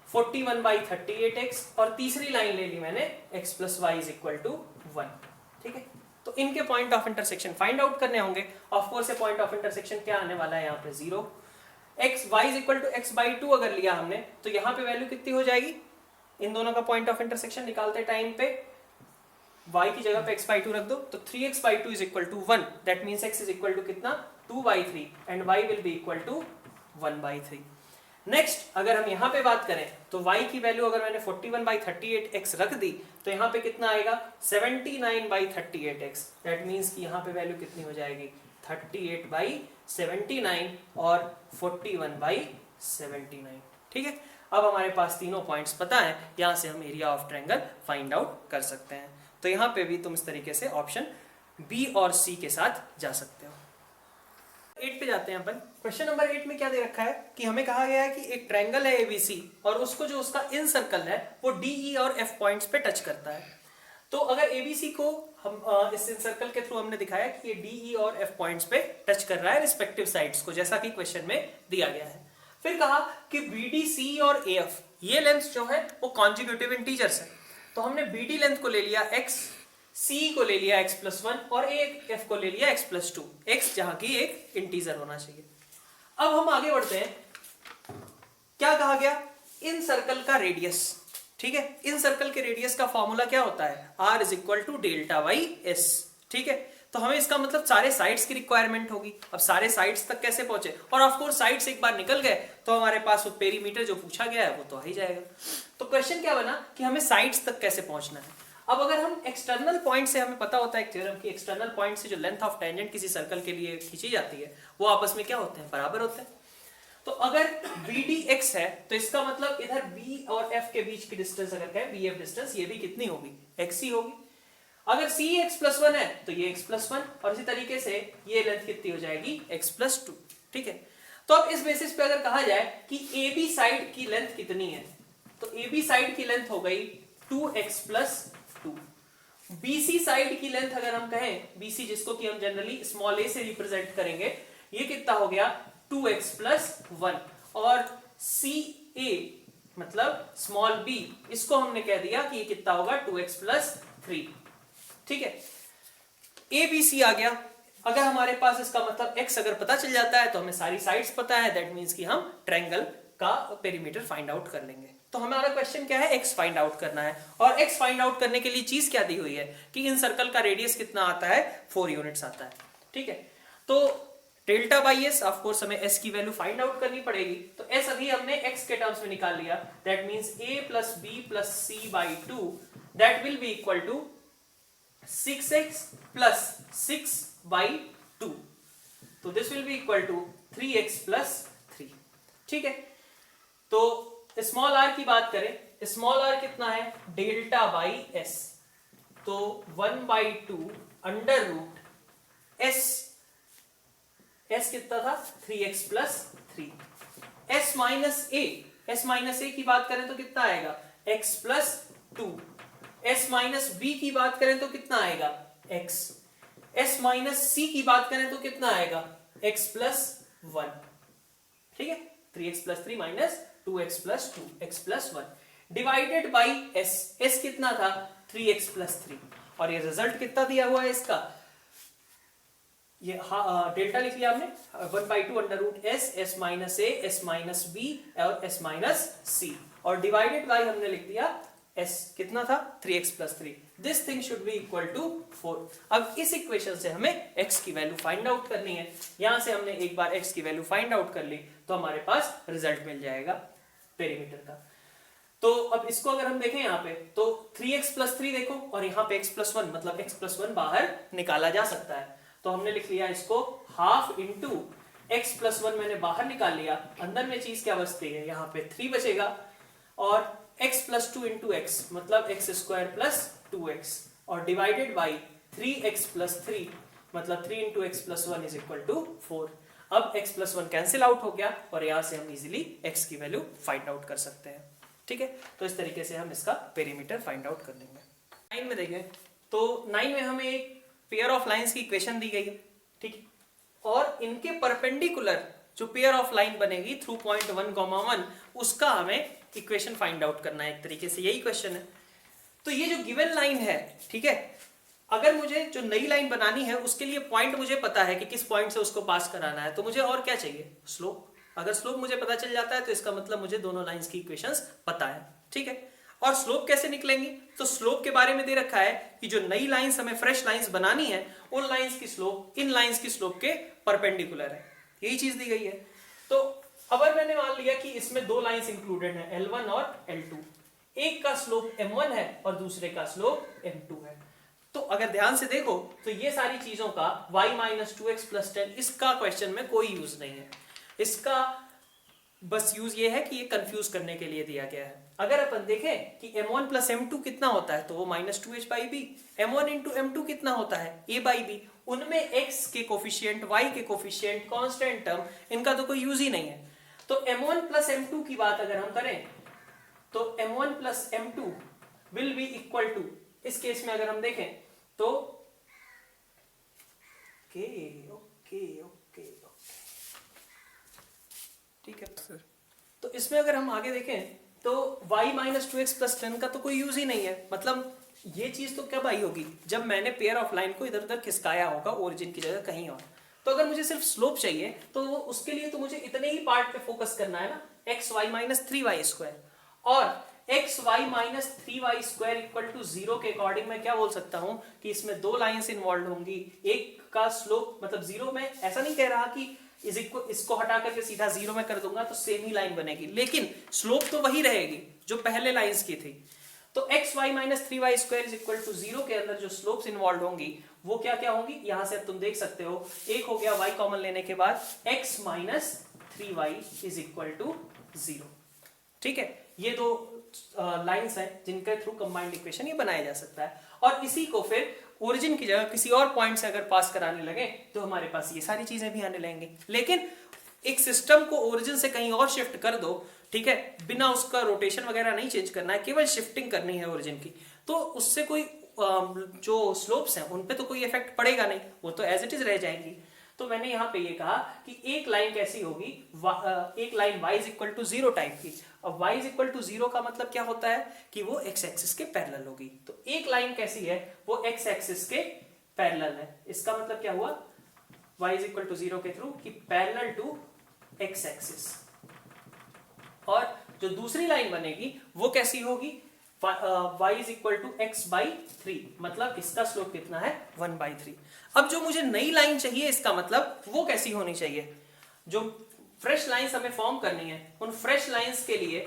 41/38x और तीसरी लाइन ले ली मैंने x + y is equal to 1। ठीक है, तो इनके point of intersection find out करने होंगे। ऑफ कोर्स ये पॉइंट ऑफ इंटरसेक्शन क्या आने वाला है यहाँ पे 0। y is equal to x/2 अगर लिया हमने तो यहाँ पे वैल्यू कितनी हो जाएगी, इन दोनों का पॉइंट ऑफ इंटरसेक्शन निकालते टाइम पे y की जगह पे x/2 रख दो तो 3x/2 is equal to 1। That means x is equal to कितना 2/3 and y will be equal to 1/3। Next अगर हम यहाँ पे बात करें तो y की वैल्यू अगर मैंने 41/38x रख दी तो यहाँ पे कितना आएगा 79/38x। दैट मीन्स कि यहाँ पे वैल्यू कितनी हो जाएगी 38/79 और 41/79। ठीक है, अब हमारे पास तीनों पॉइंट्स पता है, यहाँ से हम area of triangle find out कर सकते हैं। तो यहाँ पे भी तुम इस तरीके से ऑप्शन बी और सी के साथ जा सकते हो। 8 पे जाते हैं अपन। क्वेश्चन नंबर 8 में क्या दे रखा है कि हमें कहा गया है कि एक ट्रायंगल है ABC और उसको जो उसका इन सर्कल है वो DE और F पॉइंट्स पे टच करता है। तो अगर ABC को हम इस सर्कल के थ्रू हमने दिखाया कि ये DE और F पॉइंट्स पे टच कर रहा है रिस्पेक्टिव साइड्स को, जैसा कि क्वेश्चन में दिया गया है। फिर कहा कि BD, CE और AF ये लेंथ जो है वो कॉन्जिक्यूटिव इंटीजर्स है, तो हमने BD लेंथ को ले लिया x, CE को ले लिया x+1 और AF को ले लिया x+2, x जहां की एक इंटीजर होना चाहिए। अब हम आगे बढ़ते हैं, क्या कहा गया, इन सर्कल का रेडियस, ठीक है, इन सर्कल के रेडियस का फॉर्मूला क्या होता है, r is equal to delta by s, ठीक है। तो हमें इसका मतलब सारे साइड्स की रिक्वायरमेंट होगी। अब सारे साइड्स तक कैसे पहुंचे, और ऑफ कोर्स साइड्स एक बार निकल गए तो हमारे पास वो पेरीमीटर जो पूछा गया है वो तो आ ही जाएगा। तो क्वेश्चन क्या बना कि हमें साइड्स तक कैसे पहुंचना है। अब अगर हम एक्सटर्नल पॉइंट से, हमें पता होता है एक थ्योरम की एक्सटर्नल पॉइंट से जो लेंथ ऑफ टेंजेंट किसी सर्कल के लिए खींची जाती है वो आपस में क्या होते हैं, बराबर होते हैं। तो अगर BD x है तो इसका मतलब इधर B और F के बीच की डिस्टेंस अगर कहें BF डिस्टेंस, ये भी कितनी होगी, x ही होगी। अगर C x+1 है तो ये x+1, और इसी तरीके से ये लेंथ कितनी हो जाएगी, x+2, ठीक है। तो अब इस बेसिस पे अगर कहा जाए कि AB साइड की लेंथ कितनी है, तो AB साइड की लेंथ हो गई 2x+2। BC साइड की लेंथ अगर हम कहें, BC जिसको कि हम जनरली स्मॉल a से रिप्रेजेंट करेंगे, ये कितना हो गया 2x+1, और CA मतलब स्मॉल b, इसको हमने कह दिया कि ये कितना होगा 2x+3, ठीक है। ABC आ गया। अगर हमारे पास इसका मतलब x अगर पता चल जाता है तो हमें सारी साइड्स पता है, दैट मींस कि हम ट्रायंगल का पेरीमीटर फाइंड आउट कर लेंगे। तो हमारा क्वेश्चन क्या है, x फाइंड आउट करना है, और x फाइंड आउट करने के लिए चीज क्या दी हुई है कि इन सर्कल का रेडियस कितना आता है, 4 यूनिट्स आता है, ठीक है। तो delta by S, of course हमें s की वैल्यू फाइंड आउट करनी पड़ेगी, तो s अभी हमने x के टर्म्स में निकाल लिया, that means a plus b plus c by 2, that will be equal to 6x plus 6 by 2, तो this will be equal to 3x plus 3, ठीक है। तो स्मॉल r की बात करें, स्मॉल r कितना है, डेल्टा बाई s, तो 1/2 अंडर रूट s कितना था 3x plus 3, s minus a की बात करें तो कितना आएगा x plus 2, s minus b की बात करें तो कितना आएगा x, s माइनस c की बात करें तो कितना आएगा x प्लस 1, ठीक है। 3x plus 3 minus 2x plus 2, x plus 1 divided by s कितना था 3x प्लस 3, और ये रिजल्ट कितना दिया हुआ है इसका, ये डेल्टा लिख लिया हमने 1/2 under root s minus a, s minus b और s माइनस c, और डिवाइडेड बाई हमने लिख दिया s कितना था 3x plus 3, this thing should be equal to 4। अब इस इक्वेशन से हमें x की वैल्यू फाइंड आउट करनी है, यहां से हमने एक बार x की वैल्यू फाइंड आउट कर ली तो हमारे पास रिजल्ट मिल जाएगा पेरीमीटर का। तो अब इसको अगर हम देखें यहाँ पे तो 3x प्लस 3 देखो, और यहाँ पे x प्लस 1 मतलब x प्लस 1 बाहर निकाला जा सकता है, तो हमने लिख लिया इसको हाफ इंटू x प्लस 1 मैंने बाहर निकाल लिया, अंदर में चीज क्या बचती है, यहाँ पे 3 बचेगा, और x प्लस 2 इंटू x मतलब x स्क्वायर प्लस 2x, और डिवाइडेड बाई 3x प्लस 3 मतलब 3 into x plus 1 is equal to 4। अब x प्लस 1 कैंसिल आउट हो गया, और यहाँ से हम इजिली x की वैल्यू फाइंड आउट कर सकते हैं, ठीक है। तो इस तरीके से हम इसका पेरीमीटर फाइंड आउट कर लेंगे। 9 में देखें तो 9 में हमें एक पेयर ऑफ लाइंस की इक्वेशन दी गई है, ठीक है, और इनके परपेंडिकुलर जो पेयर ऑफ लाइन बनेगी थ्रू पॉइंट 1, 1 उसका हमें इक्वेशन फाइंड आउट करना है, एक तरीके से यही क्वेश्चन है। तो ये जो गिवन लाइन है, ठीक है, अगर मुझे जो नई लाइन बनानी है उसके लिए पॉइंट मुझे पता है कि किस पॉइंट से उसको पास कराना है, तो मुझे और क्या चाहिए, स्लोप। अगर स्लोप मुझे पता चल जाता है तो इसका मतलब मुझे दोनों लाइंस की इक्वेशंस पता है, ठीक है। और स्लोप कैसे निकलेंगी, तो स्लोप के बारे में दे रखा है कि जो नई लाइंस हमें फ्रेश लाइंस बनानी है उन लाइंस की स्लोप इन लाइंस की स्लोप के परपेंडिकुलर है, यही चीज दी गई है। तो अगर मैंने मान लिया कि इसमें दो लाइंस इंक्लूडेड है L1 और L2, एक का स्लोप m1 है और दूसरे का स्लोप m2 है, तो अगर ध्यान से देखो तो ये सारी चीजों का y माइनस 2x प्लस 10 इसका क्वेश्चन में कोई यूज नहीं है, इसका बस यूज ये है कि ये कंफ्यूज करने के लिए दिया गया है। अगर अपन देखें कि m1 प्लस m2 कितना होता है तो वो minus 2h by B, m1 into m2 कितना होता है a बाई बी, उनमें x के कोफिशिएंट y के कोफिशिएंट कांस्टेंट टर्म इनका तो कोई यूज ही नहीं है। तो m1 प्लस m2 की बात अगर हम करें तो m1 plus m2 will be equal to इस केस में अगर हम देखें तो ओके ओके ओके ठीक है सर। तो इसमें अगर हम आगे देखें तो y माइनस 2x प्लस 10 का तो कोई यूज ही नहीं है। मतलब ये चीज तो कब आई होगी, जब मैंने पेयर ऑफ लाइन को इधर उधर खिसकाया होगा ओरिजिन की जगह कहीं और। तो अगर मुझे सिर्फ स्लोप चाहिए तो उसके लिए तो मुझे इतने ही पार्ट पे फोकस करना है ना, x y minus 3y square. और x y minus 3y square equal to 0 के अकॉर्डिंग मैं क्या बोल सकता हूं कि इसमें दो लाइंस इन्वॉल्व होंगी। एक का स्लोप मतलब 0 में ऐसा नहीं कह रहा कि इसको हटा करके सीधा 0 में कर दूंगा तो सेम ही लाइन बनेगी, लेकिन स्लोप तो वही रहेगी जो पहले लाइंस की थी। तो x y minus 3y square is equal to 0 के अंदर जो स्लोप्स इन्वॉल्व होंगी वो क्या क्या होंगी, यहां से अब तुम देख सकते हो। एक हो गया y कॉमन लेने के बाद x minus 3y is equal to 0। ठीक है, ये दो लाइंस हैं जिनके थ्रू कंबाइंड इक्वेशन ये बनाया जा सकता है। और इसी को फिर ओरिजिन की जगह किसी और पॉइंट से अगर पास कराने लगे तो हमारे पास ये सारी चीजें भी आने लगेंगी। लेकिन एक सिस्टम को ओरिजिन से कहीं और शिफ्ट कर दो, ठीक है, बिना उसका रोटेशन वगैरह नहीं चेंज करना है, केवल शिफ्टिंग करनी है ओरिजिन की, तो उससे कोई जो स्लोप्स हैं उन पे तो कोई इफेक्ट पड़ेगा नहीं, वो तो एज इट इज रह जाएंगी। तो मैंने यहाँ पे ये कहा कि एक लाइन कैसी होगी, एक line y is equal to 0 type की। अब y इज इक्वल टू 0 का मतलब क्या होता है कि वो x एक्सिस के पैरेलल होगी। तो एक लाइन कैसी है, वो x एक्सिस के पैरेलल है। इसका मतलब क्या हुआ, y इज इक्वल टू 0 के थ्रू कि पैरेलल टू x एक्सिस। और जो दूसरी लाइन बनेगी वो कैसी होगी, y is equal to x by 3, मतलब इसका स्लोप कितना है 1/3। अब जो मुझे नई लाइन चाहिए इसका मतलब वो कैसी होनी चाहिए, जो फ्रेश लाइंस हमें फॉर्म करनी है उन फ्रेश लाइंस के लिए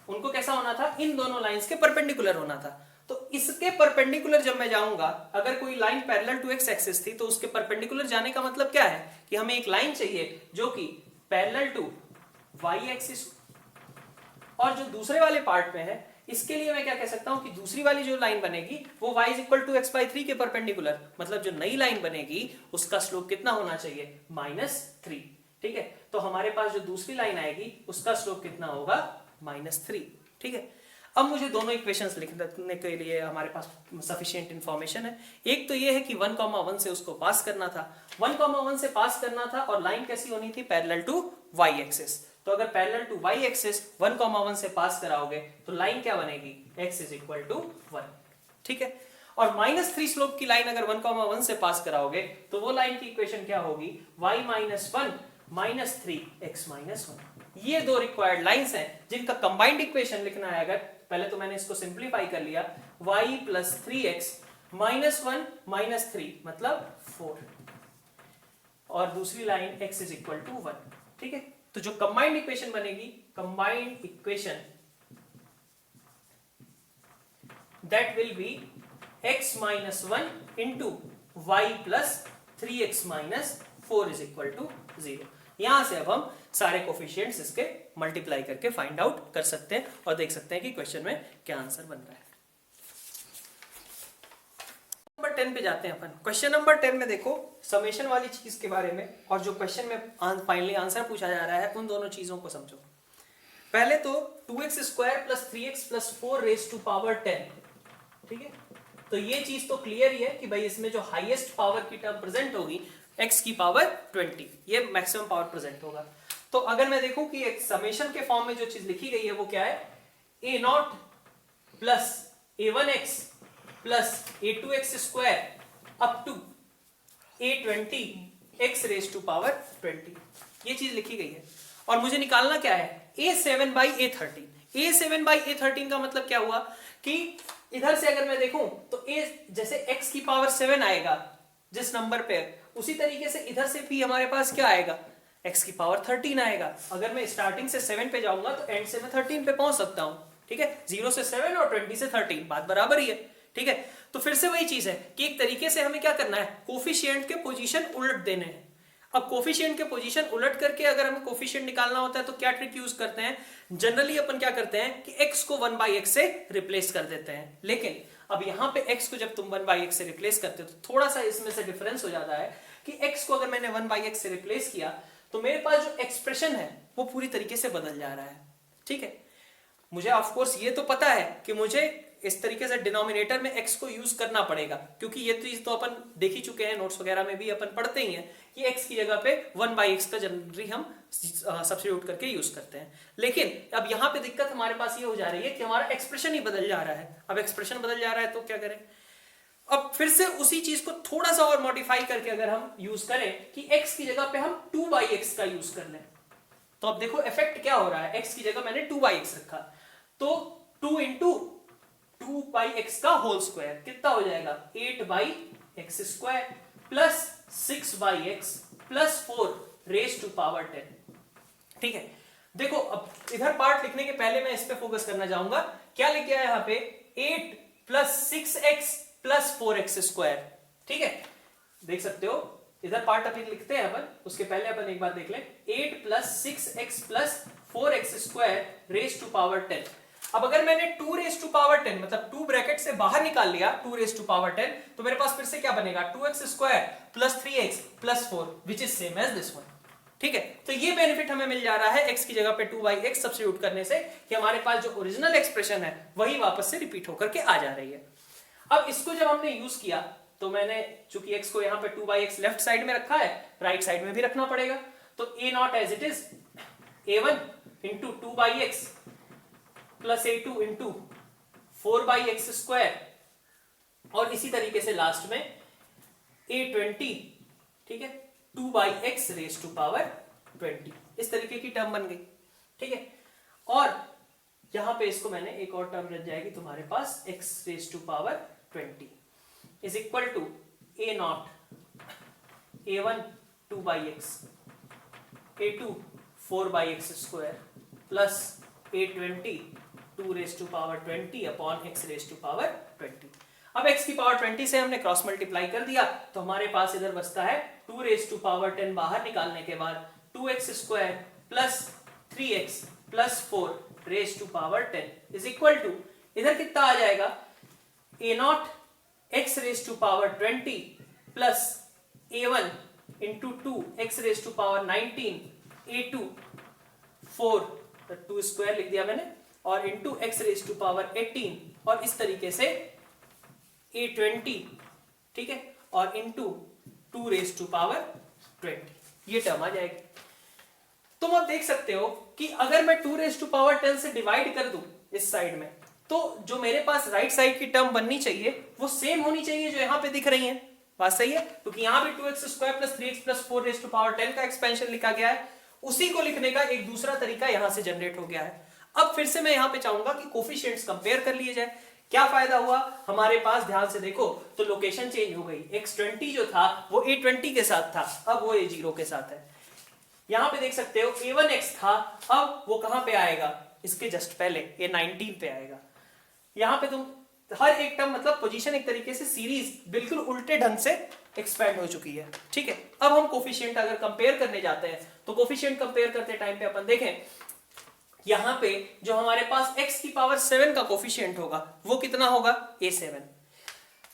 उनको कैसा होना था, इन दोनों लाइंस के परपेंडिकुलर होना था। तो इसके परपेंडिकुलर जब मैं जाऊंगा, अगर कोई line parallel to x axis थी तो उसके परपेंडिकुलर जाने का मतलब क्या है कि हमें एक लाइन चाहिए जो कि पैरेलल टू y एक्सिस, और जो दूसरे वाले पार्ट में है इसके लिए मैं क्या कह सकता हूं कि दूसरी वाली जो लाइन बनेगी वो y is equal to x/3 के परपेंडिकुलर, मतलब जो नई लाइन बनेगी उसका स्लोप कितना होना चाहिए, -3। ठीक है, तो हमारे पास जो दूसरी लाइन आएगी उसका स्लोप कितना होगा, -3। ठीक है, अब मुझे दोनों इक्वेशंस लिखने के लिए हमारे पास सफिशिएंट इंफॉर्मेशन है। एक तो ये है कि 1,1 से उसको पास करना था, 1,1 से पास करना था, और लाइन कैसी होनी थी, पैरेलल टू y एक्सिस। तो अगर पैरेलल टू y एक्सिस 1,1 से पास कराओगे तो लाइन क्या बनेगी, x इज इक्वल टू 1। ठीक है, और -3 स्लोप की लाइन अगर 1,1 से पास कराओगे तो वो लाइन की इक्वेशन क्या होगी, y minus 1 minus 3x minus 1। ये दो रिक्वायर्ड लाइंस हैं जिनका कंबाइंड इक्वेशन लिखना है। अगर पहले तो मैंने इसको सिंप्लीफाई कर लिया, y plus 3x minus 1 minus 3 मतलब 4, और दूसरी line x is equal to 1। ठीक है, तो जो कंबाइंड इक्वेशन बनेगी, combined equation that will be x minus 1 into y plus 3x minus 4 is equal to 0। यहां से अब हम सारे कोफिशिएंट्स इसके मल्टीप्लाई करके फाइंड आउट कर सकते हैं और देख सकते हैं कि क्वेश्चन में क्या आंसर बन रहा है। नंबर 10 पे जाते हैं अपन। क्वेश्चन नंबर 10 में देखो समेशन वाली चीज के बारे में, और जो क्वेश्चन में फाइनली आंसर पूछा जा रहा है उन दोनों चीजों को समझो। पहले तो 2x square plus 3x plus 4 raise to power 10। ठीक है, तो ये चीज तो क्लियर ही है कि भाई इसमें जो हाईएस्ट पावर की टर्म प्रेजेंट होगी x की पावर 20, ये मैक्सिमम पावर प्रेजेंट होगा। तो अगर मैं देखूं कि एक समेशन के फॉर्म में जो चीज लिखी गई है वो क्या है, a0 plus a1x plus a2x square up to a20 x raise to power 20, ये चीज लिखी गई है। और मुझे निकालना क्या है, a7 by a13। a7 by a13 का मतलब क्या हुआ कि इधर से अगर मैं देखूं तो a जैसे x की पावर 7 आएगा जिस नंबर पे, उसी तरीके से इधर से भी हमारे पास क्या आएगा, x की पावर 13 आएगा। अगर मैं स्टार्टिंग से 7 पे जाऊंगा तो एंड से मैं 13 पे पहुंच सकता हूं। ठीक है, 0 से 7 और 20 से 13 बात बराबर ही है। ठीक है, तो फिर से वही चीज है कि एक तरीके से हमें क्या करना है, कोफिशिएंट के पोजीशन उलट देने हैं। अब कोफिशिएंट के पोजीशन उलट करके अगर हमें कोफिशिएंट निकालना होता है तो क्या ट्रिक यूज करते हैं, जनरली अपन क्या करते हैं कि x को 1/x से रिप्लेस कर देते हैं। लेकिन अब यहां पे x को जब तुम 1/x से रिप्लेस करते हो तो थोड़ा सा इसमें से डिफरेंस हो जाता है कि x को अगर मैंने 1/x से रिप्लेस किया तो मेरे पास जो एक्सप्रेशन है वो पूरी तरीके से बदल जा रहा है। ठीक है, मुझे ऑफ कोर्स ये तो पता है कि मुझे इस तरीके से डिनोमिनेटर में x को यूज करना पड़ेगा, क्योंकि ये चीज तो अपन देख ही चुके हैं, नोट्स वगैरह में भी अपन पढ़ते ही हैं कि x की जगह पे 1/x का जनरली हम सब्स्टिट्यूट करके यूज करते हैं। लेकिन अब यहाँ पे दिक्कत हमारे पास ये हो जा रही है कि हमारा एक्सप्रेशन ही बदल जा रहा है। अब एक्सप्रेशन बदल जा रहा है तो क्या करें, अब फिर से उसी चीज को थोड़ा सा और मॉडिफाई करके अगर हम यूज करें कि x की जगह पे हम 2/x का यूज कर लें, तो अब देखो इफेक्ट क्या हो रहा है, x की जगह मैंने 2/x रखा, तो 2 इंटू 2/x का होल स्क्वायर कितना हो जाएगा 8/x square plus 6/x plus 4 raise to power 10। ठीक है, देखो अब इधर पार्ट लिखने के पहले मैं इस पे फोकस करना चाहूंगा। क्या लिख गया है यहाँ पे 8 plus 6x plus 4x square. ठीक है, देख सकते हो इधर पार्ट अभी लिखते हैं अपन, उसके पहले अपन एक बार देख लें 8 plus 6x plus 4x square raise to power 10। अब अगर मैंने 2 रेज टू पावर 10 मतलब 2 ब्रैकेट से बाहर निकाल लिया 2 रेज टू पावर 10, तो मेरे पास फिर से क्या बनेगा 2x square plus 3x plus 4 which is same as this one. ठीक है, तो ये बेनिफिट हमें मिल जा रहा है x की जगह पे 2/x सब्स्टिट्यूट करने से कि हमारे पास जो ओरिजिनल एक्सप्रेशन है वही वापस से रिपीट होकर के आ जा रही है। अब इसको जब हमने यूज किया तो मैंने चूंकि x को यहाँ पे 2/x लेफ्ट साइड में रखा है, राइट साइड में भी रखना पड़ेगा, तो a0 as it is a1 into 2/x plus a2 into 4/x square, और इसी तरीके से लास्ट में a20, ठीक है 2/x रेज टू पावर 20, इस तरीके की टर्म बन गई। ठीक है, और यहां पे इसको मैंने एक और टर्म रह जाएगी तुम्हारे पास x raise to power 20 is equal to a0 a1 2/x a2 4/x square plus a20 2 raise to power 20 upon x raise to power 20। अब x की पावर 20 से हमने क्रॉस मल्टीप्लाई कर दिया, तो हमारे पास इधर बचता है 2 रेज टू पावर 10 बाहर निकालने के बाद 2x square plus 3x plus 4 raise to power 10 is equal to, इधर कितना आ जाएगा a0 x raise to power 20 plus a1 into 2 x raise to power 19 a2 4 2 square लिख दिया मैंने, और into x raise to power 18 और इस तरीके से a20, ठीक है, और इंटू 2 रेज टू पावर 20, ये टर्म आ जाएगी। तुम अब देख सकते हो कि अगर मैं 2 रेज टू पावर 10 से डिवाइड कर दूं इस साइड में, तो जो मेरे पास राइट साइड की टर्म बननी चाहिए वो सेम होनी चाहिए जो यहां पे दिख रही है। बात सही है, क्योंकि यहां भी 2x square plus 3x plus 4 raise to power 10 का एक्सपेंशन लिखा गया है, उसी को लिखने का एक दूसरा तरीका यहां से जनरेट हो गया है। अब फिर से मैं यहां पे चाहूंगा कि कोफिशिएंट्स कंपेयर कर लिए जाए। क्या फायदा हुआ हमारे पास, ध्यान से देखो तो लोकेशन चेंज हो गई, x20 जो था वो a20 के साथ था, अब वो a0 के साथ है। यहां पे देख सकते हो a1x था, अब वो कहां पे आएगा, इसके जस्ट पहले a19 पे आएगा। यहां पे तुम हर एक टर्म मतलब पोजीशन एक तरीके से सीरीज बिल्कुल उल्टे ढंग से एक्सपैंड हो चुकी है। ठीक है, अब हम कोफिशिएंट अगर कंपेयर करने जाते हैं तो कोफिशिएंट कंपेयर करते टाइम पे अपन देखें यहां पे जो हमारे पास x की पावर 7 का कोफिशिएंट होगा वो कितना होगा a7।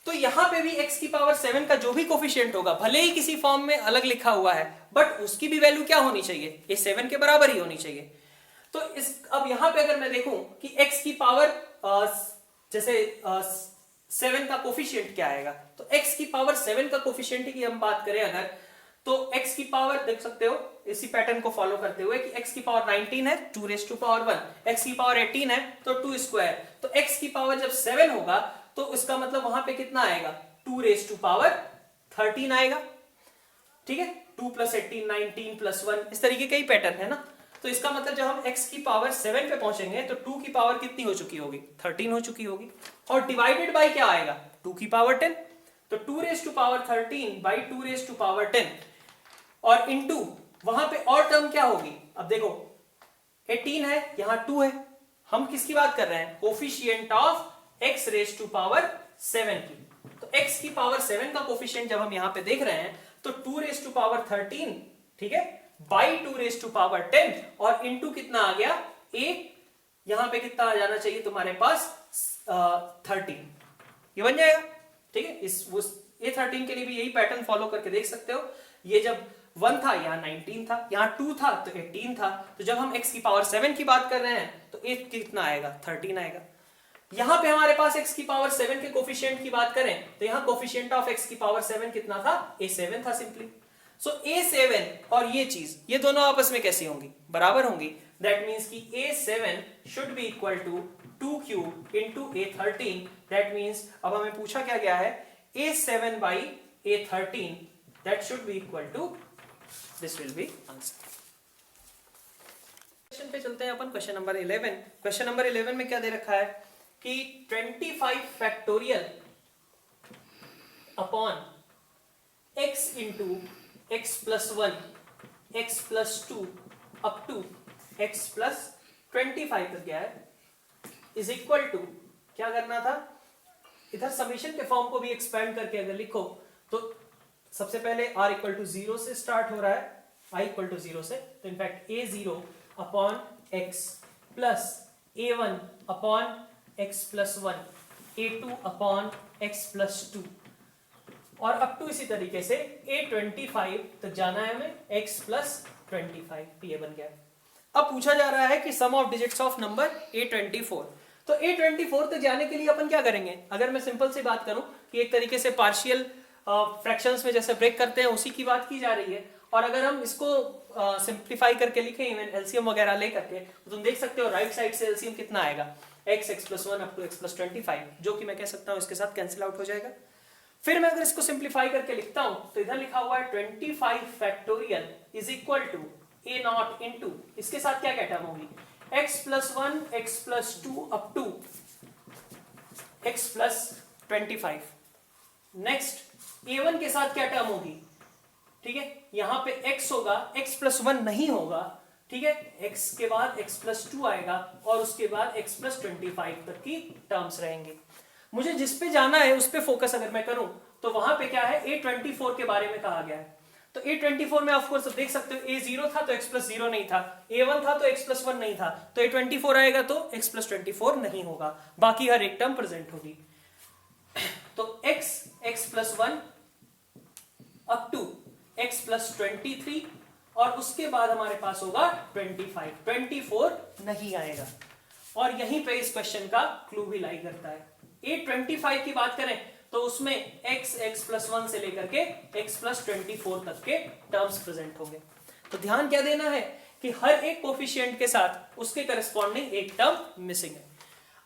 तो यहां पे भी x की पावर 7 का जो भी कोफिशिएंट होगा, भले ही किसी फॉर्म में अलग लिखा हुआ है, बट उसकी भी वैल्यू क्या होनी चाहिए, a7 के बराबर ही होनी चाहिए। तो इस अब यहां पे अगर मैं देखूं कि x की पावर जैसे 7 का कोफिशिएंट क्या आएगा, तो x की पावर 7 का कोफिशिएंट की हम बात करें अगर, तो x की पावर देख सकते हो इसी पैटर्न को फॉलो करते हुए कि x की पावर 19 है 2 रेज टू पावर 1, x की पावर 18 है तो 2 स्क्वायर, तो x की पावर जब 7 होगा तो इसका मतलब वहां पे कितना आएगा 2 रेज टू पावर 13 आएगा। ठीक है, 2 प्लस 18 19 प्लस 1, इस तरीके का ही पैटर्न है ना। तो इसका मतलब जब हम x की पावर 7 पे पहुंचेंगे तो 2 की पावर कितनी हो चुकी होगी 13 हो चुकी होगी, और डिवाइडेड बाय क्या आएगा 2 की पावर 10, तो 2 raise to power 13 by 2 raise to power 10 और इनटू वहां पे और टर्म क्या होगी, अब देखो 18 है यहां 2 है, हम किसकी बात कर रहे हैं coefficient of x raise to power 7 की। तो x की पावर 7 का कोफिशिएंट जब हम यहां पे देख रहे हैं तो 2 रेज टू पावर 13, ठीक है, बाई 2 रेज टू पावर 10 और इनटू कितना आ गया a, यहां पे कितना आ जाना चाहिए तुम्हारे पास 13, ये बन जाएगा। ठीक है, इस a13 के लिए भी यही पैटर्न फॉलो करके देख सकते हो, ये जब 1 था यहाँ 19 था, यहाँ 2 था तो 18 था, तो जब हम x की पावर 7 की बात कर रहे हैं तो a कितना आएगा 13 आएगा। यहां पे हमारे पास x की पावर 7 के कोफिशिएंट की बात करें तो यहां कोफिशिएंट ऑफ x की पावर 7 कितना था, a7 था सिंपली। सो a7 और ये चीज, ये दोनों आपस में कैसी होंगी, बराबर होंगी। दैट मींस कि a7 should be equal to 2 cube into a13। That means अब हमें पूछा क्या गया है, a7 by a13 that should be equal to, this will be answer. Question पे चलते हैं अपन, क्वेश्चन नंबर 11। क्वेश्चन नंबर 11 में क्या दे रखा है कि 25 factorial upon x into x plus 1 x plus 2 up to x plus 25 तक गया है, इज इक्वल टू, क्या करना था, इधर समेशन के फॉर्म को भी एक्सपेंड करके अगर लिखो तो सबसे पहले r इक्वल टू 0 से स्टार्ट हो रहा है, i इक्वल टू 0 से, तो in fact a0 upon x plus a1 upon x plus 1 a2 upon x plus 2 और अप टू इसी तरीके से a25 तक जाना है हमें, x प्लस 25, ये बन गया। अब पूछा जा रहा है कि sum of digits of number a24। तो a24 तक जाने के लिए अपन क्या करेंगे, अगर मैं सिंपल सी बात करूं कि एक तरीके से पार्शियल फ्रैक्शंस में जैसे ब्रेक करते हैं उसी की बात की जा रही है, और अगर हम इसको सिंप्लीफाई करके लिखें इवन एलसीएम वगैरह ले करके, तो तुम देख सकते हो राइट साइड से एलसीएम कितना आएगा, x plus 1 up to x plus 25, जो कि मैं कह सकता हूं इसके साथ कैंसिल आउट हो जाएगा। फिर मैं अगर इसको सिंप्लीफाई करके लिखता हूं तो इधर लिखा हुआ है 25 factorial is equal to a naught into, इसके साथ क्या क्या टर्म होगी, x plus 1 x plus 2 up to x plus 25। Next a1 के साथ क्या टर्म होगी, ठीक है, यहां पे x होगा, x प्लस 1 नहीं होगा, ठीक है, x के बाद x प्लस 2 आएगा और उसके बाद x प्लस 25 तक की टर्म्स रहेंगे। मुझे जिस पे जाना है उस पे फोकस अगर मैं करूं तो वहां पे क्या है, a24 के बारे में कहा गया है। तो a24 में ऑफ कोर्स देख सकते हो a0 था तो x प्लस 0 नहीं था, a1 था तो x प्लस 1 नहीं था, तो a24 आएगा तो x प्लस 24 नहीं होगा, बाकी हर एक टर्म प्रेजेंट होगी। तो x plus 1 up to x plus 23 और उसके बाद हमारे पास होगा 24 नहीं आएगा, और यहीं पे इस क्वेश्चन का क्लू भी लाई करता है। a25 की बात करें तो उसमें x प्लस 1 से लेकर के x प्लस 24 तक के टर्म्स प्रेजेंट होंगे। तो ध्यान क्या देना है कि हर एक कोफिशिएंट के साथ उसके करस्पॉन्डिंग एक टर्म मिसिंग है।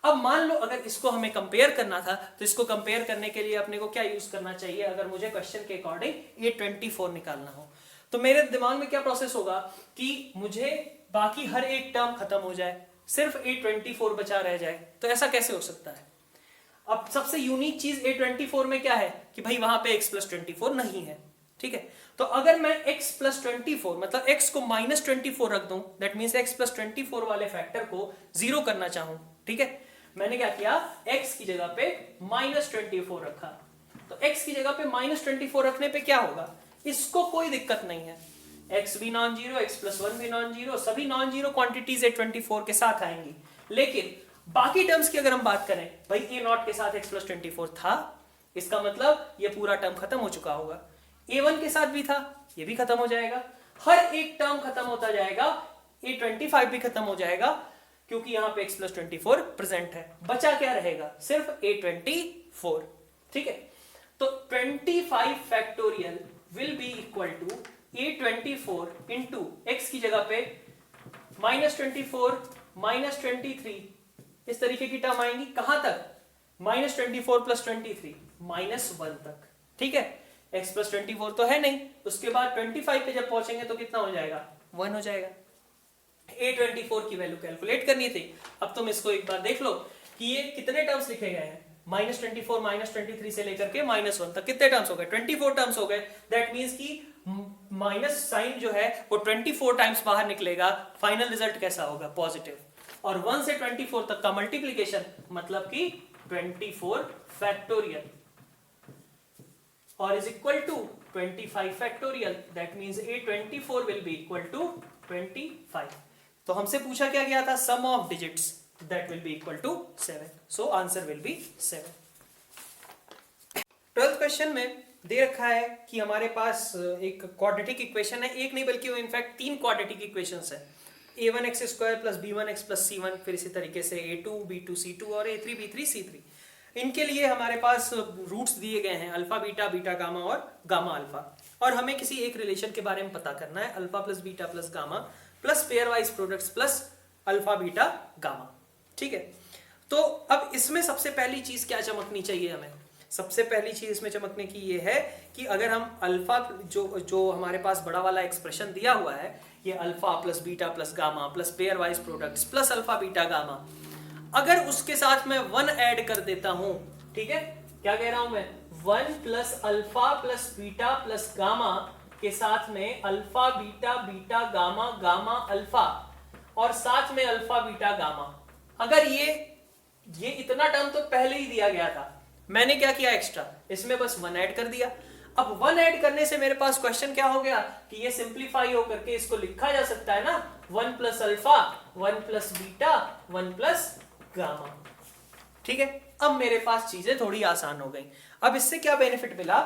अब मान लो अगर इसको हमें कंपेयर करना था तो इसको कंपेयर करने के लिए अपने को क्या यूज करना चाहिए, अगर मुझे क्वेश्चन के अकॉर्डिंग a24 निकालना हो तो मेरे दिमाग में क्या प्रोसेस होगा कि मुझे बाकी हर एक टर्म खत्म हो जाए, सिर्फ a24 बचा रह जाए। तो ऐसा कैसे हो सकता है, अब सबसे यूनिक चीज a24 में क्या है कि भाई वहां पे x प्लस 24 नहीं है, ठीक है। तो अगर मैं x प्लस 24 मतलब x को माइनस 24 रख दूं, दैट मीन्स x प्लस 24 वाले फैक्टर को जीरो करना चाहूं, ठीक है, मैंने क्या किया, x की जगह पे माइनस 24 रखा। तो x की जगह पे माइनस 24 रखने पे क्या होगा, इसको कोई दिक्कत नहीं है, x भी नॉन जीरो, x प्लस 1 भी नॉन जीरो, सभी नॉन जीरो क्वांटिटीज a24 के साथ आएंगी। लेकिन बाकी टर्म्स की अगर हम बात करें, भाई a नॉट के साथ x प्लस 24 था, इसका मतलब ये पूरा टर्म खत्म हो चुका होगा, a1 के साथ भी था, ये भी खत्म हो जाएगा, हर एक टर्म खत्म होता जाएगा, a25 भी खत्म हो जाएगा, क्योंकि यहां पे x प्लस 24 प्रेजेंट है। बचा क्या रहेगा, सिर्फ a24, ठीक है। तो 25 factorial will be equal to a24 into x की जगह पे माइनस 24 माइनस 23, इस तरीके की टर्म आएंगी, कहां तक, माइनस 24 प्लस 23 माइनस 1 तक, ठीक है। x प्लस 24 तो है नहीं, उसके बाद 25 पे जब पहुंचेंगे तो कितना हो जाएगा, 1 हो जाएगा। a24 की वैल्यू कैलकुलेट करनी थी। अब तुम इसको एक बार देख लो कि ये कितने टर्म्स लिखे गए हैं, माइनस 24 माइनस 23 से लेकर के माइनस 1 तक कितने टर्म्स हो गए, 24 टर्म्स हो गए। दैट मीन्स कि माइनस साइन जो है वो 24 टाइम्स बाहर निकलेगा, फाइनल रिजल्ट कैसा होगा, पॉजिटिव। और 1 से 24 तक का मल्टीप्लीकेशन मतलब कि 24 फैक्टोरियल और is equal to 25 factorial, that means a24 will be equal to 25। तो हमसे पूछा क्या गया था, sum of digits, that will be equal to 7, so answer will be 7। 12th question में दे रखा है कि हमारे पास एक क्वाड्रेटिक इक्वेशन है, एक नहीं बल्कि वो इनफैक्ट 3 क्वाड्रेटिक इक्वेशंस है। a1x² plus b1x plus c1, फिर इसी तरीके से a2 b2 c2 और a3 b3 c3। इनके लिए हमारे पास रूट्स दिए गए हैं अल्फा बीटा, बीटा गामा और गामा अल्फा, और हमें किसी एक रिलेशन के बारे में पता करना है, alpha plus beta plus gamma plus pair wise products plus alpha beta gamma. ठीक है, तो अब इसमें सबसे पहली चीज क्या चमकनी चाहिए हमें? सबसे पहली चीज इसमें चमकने की ये है कि अगर हम अल्फा जो हमारे पास बड़ा वाला एक्सप्रेशन दिया हुआ है, ये alpha plus beta plus gamma plus pair wise products plus alpha beta gamma, अगर उसके साथ मैं 1 ऐड कर देता हूं, ठीक है, क्या कह रहा हूं मैं, 1 plus alpha plus beta plus gamma के साथ में alpha beta beta gamma gamma alpha और साथ में अल्फा बीटा गामा, अगर ये इतना टर्म तो पहले ही दिया गया था, मैंने क्या किया एक्स्ट्रा, इसमें बस 1 ऐड कर दिया। अब 1 ऐड करने से मेरे पास क्वेश्चन क्या हो गया कि ये सिंप्लीफाई होकर के इसको लिखा जा सकता है ना, 1 plus alpha 1 plus beta 1 plus gamma. ठीक है, अब मेरे पास चीजें थोड़ी आसान हो गई। अब इससे क्या बेनिफिट मिला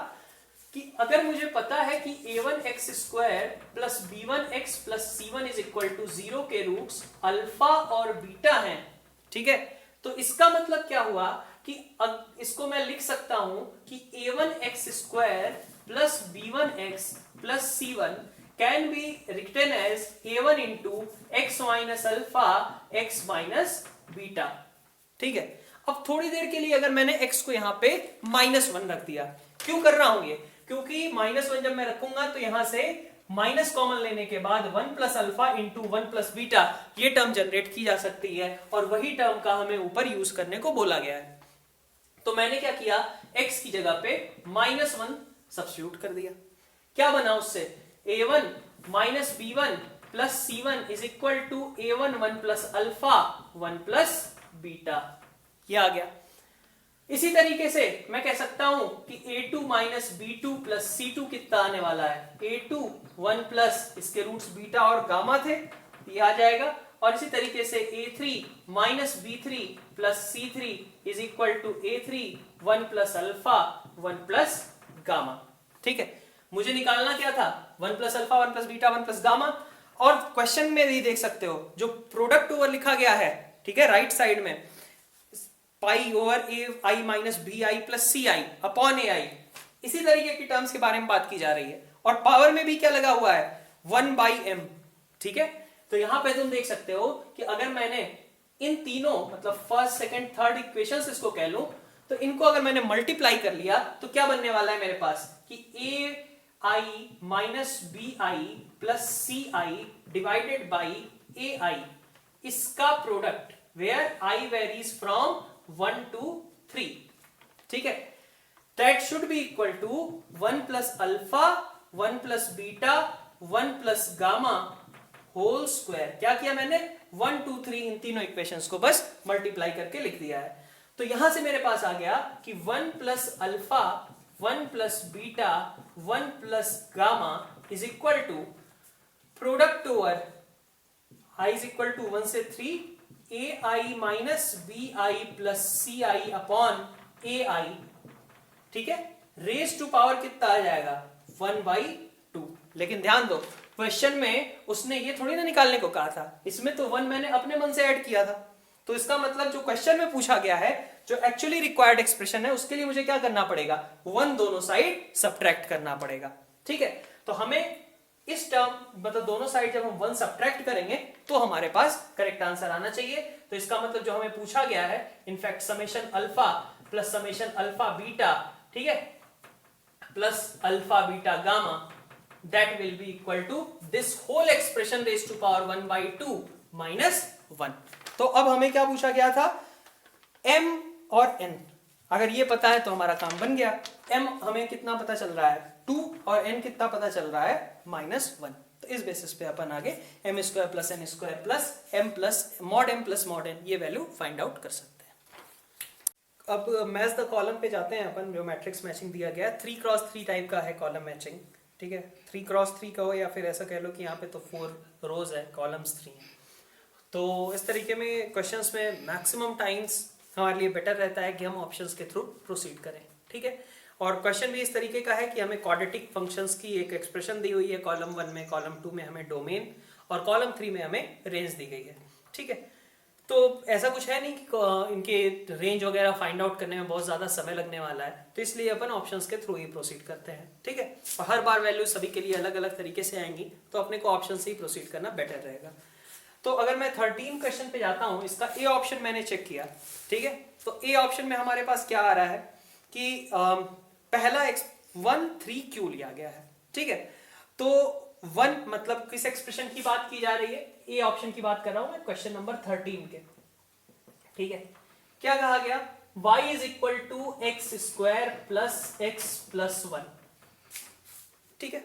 कि अगर मुझे पता है कि a1x² plus b1x plus c1 is equal to 0 के रूट्स अल्फा और बीटा हैं, ठीक है, तो इसका मतलब क्या हुआ कि इसको मैं लिख सकता हूं कि a1x² plus b1x plus c1 can be written as a1 into x minus alpha x minus beta. ठीक है, अब थोड़ी देर के लिए अगर मैंने x को यहां पे -1 रख दिया, क्यों कर रहा हूं ये, क्योंकि -1 जब मैं रखूंगा तो यहां से माइनस कॉमन लेने के बाद 1 plus alpha into 1 plus beta ये टर्म जनरेट की जा सकती है, और वही टर्म का हमें ऊपर यूज करने को बोला गया है। तो मैंने क्या किया, x की जगह पे -1 सब्स्टिट्यूट कर दिया। क्या बना उससे, a1 minus b1 plus c1 is equal to a1 1 plus alpha 1 plus beta, ये आ गया। इसी तरीके से मैं कह सकता हूं कि a2 minus b2 plus c2 कितना आने वाला है, a2 1 प्लस इसके रूट्स बीटा और गामा थे, ये आ जाएगा, और इसी तरीके से a3 minus b3 plus c3 is equal to a3 1 plus alpha 1 plus gamma. ठीक है, मुझे निकालना क्या था, 1 plus alpha 1 plus beta 1 plus gamma, और क्वेश्चन में भी देख सकते हो जो प्रोडक्ट ओवर लिखा गया है, ठीक है, राइट साइड में pi over a i minus b i plus c i upon a i, इसी तरीके की टर्म्स के बारे में बात की जा रही है, और पावर में भी क्या लगा हुआ है, 1/m। ठीक है, तो यहां पे तुम देख सकते हो कि अगर मैंने इन तीनों मतलब फर्स्ट सेकंड थर्ड इक्वेशंस इसको कह लूं, तो इनको अगर मैंने मल्टीप्लाई कर लिया तो क्या बनने वाला है मेरे पास कि a i minus b i plus c i divided by a i, इसका product where i varies from 1 to 3। ठीक है, that should be equal to 1 plus alpha 1 plus beta 1 plus gamma whole square. क्या किया मैंने, 1 2 3 इन तीनों equations को बस multiply करके लिख दिया है। तो यहां से मेरे पास आ गया कि 1 plus alpha 1 plus beta 1 plus gamma is equal to product over i is equal to 1 से 3 a i minus b i plus c i upon a i. ठीक है, रेज टू पावर कितना आ जाएगा, 1/2। लेकिन ध्यान दो, क्वेश्चन में उसने ये थोड़ी ना निकालने को कहा था, इसमें तो 1 मैंने अपने मन से ऐड किया था। तो इसका मतलब जो क्वेश्चन में पूछा गया है, जो एक्चुअली रिक्वायर्ड एक्सप्रेशन है, उसके लिए मुझे क्या करना पड़ेगा, 1 दोनों साइड सब्ट्रैक्ट करना पड़ेगा। ठीक है, तो हमें इस टर्म मतलब दोनों साइड जब हम 1 सब्ट्रैक्ट करेंगे तो हमारे पास करेक्ट आंसर आना चाहिए। तो इसका मतलब जो हमें पूछा गया है, in fact summation alpha plus summation alpha beta, ठीक है, plus alpha beta gamma, that will be equal to this whole expression raise to power 1/2 minus 1। तो अब हमें क्या पूछा गया था, m और n, अगर ये पता है तो हमारा काम बन गया। m हमें कितना पता चल रहा है 2, और n कितना पता चल रहा है -1। तो इस बेसिस पे अपन आगे m² plus n² plus m plus mod m plus mod n ये वैल्यू फाइंड आउट कर सकते हैं। अब मैच द कॉलम पे जाते हैं अपन, जो मैट्रिक्स मैचिंग दिया गया है 3x3 टाइप का है कॉलम मैचिंग। ठीक है, 3x3 कहो या फिर ऐसा कह लो कि यहाँ पे तो 4 रोज है, कॉलम्स 3 है। तो इस तरीके में क्वेश्चंस में मैक्सिमम टाइम्स हमारे लिए बेटर रहता है कि हम ऑप्शंस के थ्रू प्रोसीड करें। ठीक है, और क्वेश्चन भी इस तरीके का है कि हमें क्वाड्रेटिक फंक्शंस की एक एक्सप्रेशन दी हुई है कॉलम 1 में, कॉलम 2 में हमें डोमेन और कॉलम 3 में हमें रेंज दी गई है। ठीक है, तो ऐसा कुछ है नहीं कि इनके रेंज वगैरह फाइंड आउट करने में बहुत ज्यादा समय लगने वाला है, तो इसलिए अपन ऑप्शंस के थ्रू ही प्रोसीड करते हैं। ठीक है, और हर बार वैल्यू सभी के लिए अलग अलग तरीके से आएंगी, तो अपने को ऑप्शन से ही प्रोसीड करना बेटर रहेगा। तो अगर मैं 13 क्वेश्चन पे जाता हूं, इसका ए ऑप्शन मैंने चेक किया। ठीक है, तो ए ऑप्शन में हमारे पास क्या आ रहा है कि पहला 1 3 क्यू लिया गया है। ठीक है, तो 1 मतलब किस एक्सप्रेशन की बात की जा रही है, ए ऑप्शन की बात कर रहा हूं मैं क्वेश्चन नंबर 13 के। ठीक है, क्या कहा गया, y is equal to x square plus x plus 1। ठीक है,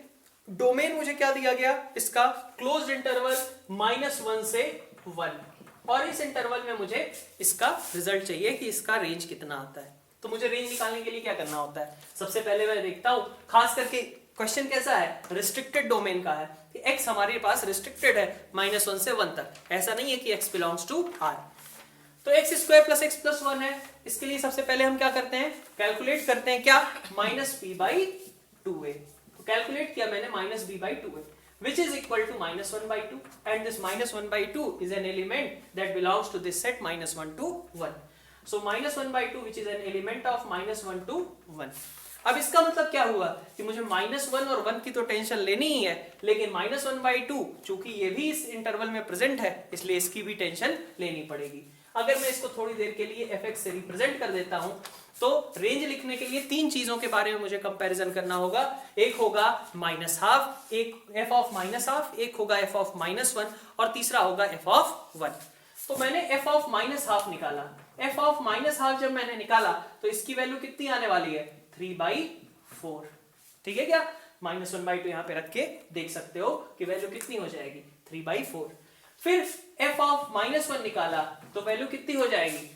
डोमेन मुझे क्या दिया गया, इसका क्लोज्ड इंटरवल -1 से 1, और इस इंटरवल में मुझे इसका रिजल्ट चाहिए कि इसका रेंज कितना आता है। तो मुझे रेंज निकालने के लिए क्या करना होता है, सबसे पहले मैं देखता हूं, खास करके क्वेश्चन कैसा है, रिस्ट्रिक्टेड डोमेन का है कि x हमारे पास रिस्ट्रिक्टेड है -1 से 1 तक, ऐसा नहीं है कि x बिलोंग्स टू r। तो x square plus x plus 1 है, इसके लिए सबसे पहले हम क्या करते हैं, कैलकुलेट करते हैं क्या, -b/2a। तो कैलकुलेट किया मैंने -b/2a which is equal to -1/2, and this -1/2 is an element that belongs to this set -1 to 1. So -1/2 which is an element of -1 to 1. अब इसका मतलब क्या हुआ कि मुझे -1 और 1 की तो टेंशन लेनी ही है, लेकिन -1/2 चूंकि ये भी इस इंटरवल में प्रेजेंट है, इसलिए इसकी भी टेंशन लेनी पड़ेगी। अगर मैं इसको थोड़ी देर के लिए fx से रिप्रेजेंट कर देता हूं, तो रेंज लिखने के लिए 3 चीजों के बारे में मुझे कंपैरिजन करना होगा। एक होगा -12, एक f ऑफ -12, एक होगा f ऑफ -1 और तीसरा होगा f ऑफ 1। तो मैंने f ऑफ -12 निकाला। f ऑफ -12 जब मैंने निकाला तो इसकी वैल्यू कितनी आने वाली है, 3/4। ठीक है, क्या -1/2 यहां पे रख के देख सकते हो कि वैल्यू कितनी हो जाएगी, 3/4। फिर f ऑफ -1 निकाला तो वैल्यू कितनी हो जाएगी,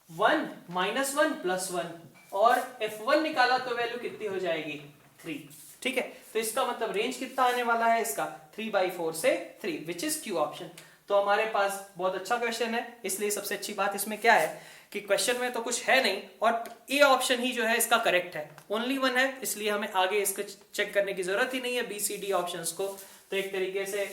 1 -1 प्लस 1, और f1 निकाला तो वैल्यू कितनी हो जाएगी, 3। ठीक है, तो इसका मतलब रेंज कितना आने वाला है इसका, 3/4 से 3, विच इज क्यू ऑप्शन। तो हमारे पास बहुत अच्छा क्वेश्चन है, इसलिए सबसे अच्छी बात इसमें क्या है कि क्वेश्चन में तो कुछ है नहीं, और ए ऑप्शन ही जो है इसका करेक्ट है, ओनली 1 है, इसलिए हमें आगे इसको चेक करने की जरूरत ही नहीं है बी सी डी ऑप्शंस को। तो एक तरीके से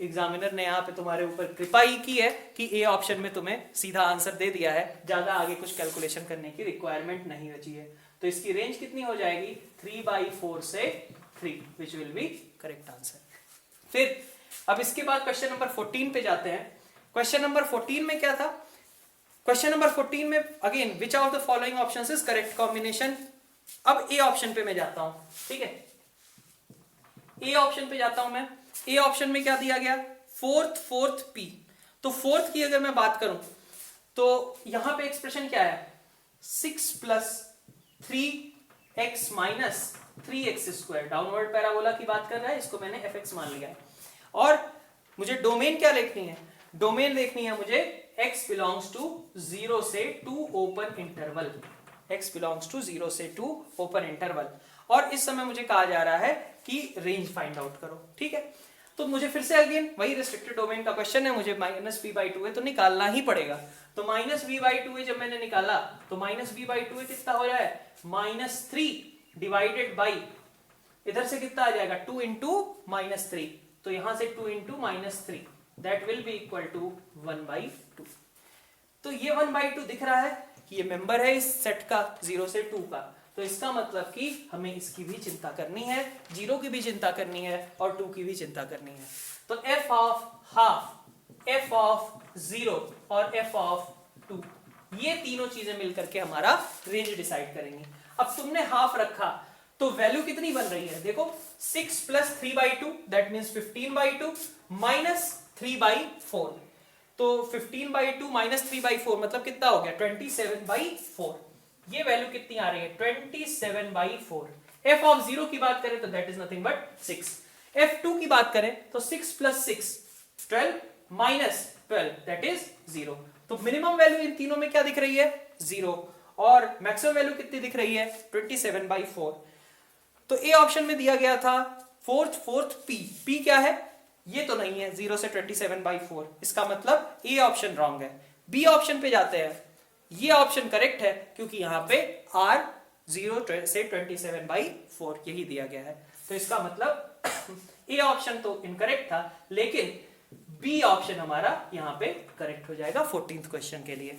एग्जामिनर ने यहाँ पे तुम्हारे ऊपर कृपा ही की है कि ए ऑप्शन में तुम्हें सीधा आंसर दे दिया है, ज्यादा आगे कुछ कैलकुलेशन करने की रिक्वायरमेंट नहीं बची है। तो इसकी रेंज कितनी हो जाएगी, 3/4 से 3, which will be correct answer. फिर अब इसके बाद क्वेश्चन नंबर 14 पे जाते हैं। क्वेश्चन नंबर 14 में क्या था, क्वेश्चन नंबर 14 में again which of the following options is correct combination. अब ए ऑप्शन पे मैं जाता हूं। ठीक है, ए ऑप्शन पे जाता हूं मैं। ए ऑप्शन में क्या दिया गया, फोर्थ पी। तो फोर्थ की अगर मैं बात करूं तो यहां पे एक्सप्रेशन क्या है, 6 + 3x - 3x²। डाउनवर्ड पैराबोला की बात कर रहा है, इसको मैंने fx मान लिया है। और मुझे डोमेन क्या लिखनी है, डोमेन देखनी है मुझे x बिलोंग्स टू 0 से 2 open interval, x belongs to 0 से 2 ओपन इंटरवल। और इस समय मुझे कहा जा रहा है कि रेंज फाइंड आउट करो। ठीक है, तो मुझे फिर से अगेन वही रिस्ट्रिक्टेड डोमेन का क्वेश्चन है, मुझे -b/2a तो निकालना ही पड़ेगा। तो -b/2a जब मैंने निकाला तो -b/2a कितना हो रहा है, -3 डिवाइडेड बाई, इधर से कितना आ जाएगा, 2 × -3, तो यहां से 2 × -3, that will be equal to 1/2। तो ये 1/2 दिख रहा है कि ये मेंबर है इस सेट का 0 से 2 का, तो इसका मतलब कि हमें इसकी भी चिंता करनी है, 0 की भी चिंता करनी है और 2 की भी चिंता करनी है। तो f of half, f of 0 और f ऑफ 2, ये तीनों चीजें मिलकर के हमारा रेंज डिसाइड करेंगे। अब तुमने हाफ रखा तो वैल्यू कितनी बन रही है, देखो 6 + 3/2 दैट मींस 15/2 -3/4। तो 15/2 -3/4 मतलब कितना हो गया, 27/4। ये वैल्यू कितनी आ रही है, 27/4। f ऑफ 0 की बात करें तो that is nothing but 6। f2 की बात करें तो 6 + 6 12 -12 दैट इज 0। तो मिनिमम वैल्यू इन तीनों में क्या दिख रही है, 0, और मैक्सिमम वैल्यू कितनी दिख रही है, 27/4। तो ए ऑप्शन में दिया गया था फोर्थ पी क्या है, ये तो नहीं है 0 से 27/4, इसका मतलब ए ऑप्शन रॉन्ग है। बी ऑप्शन पे जाते हैं, ये ऑप्शन करेक्ट है क्योंकि यहां पे r 0 से 27/4 यही दिया गया है। तो इसका मतलब ए ऑप्शन तो इनकरेक्ट था, लेकिन बी ऑप्शन हमारा यहां पे करेक्ट हो जाएगा 14th क्वेश्चन के लिए।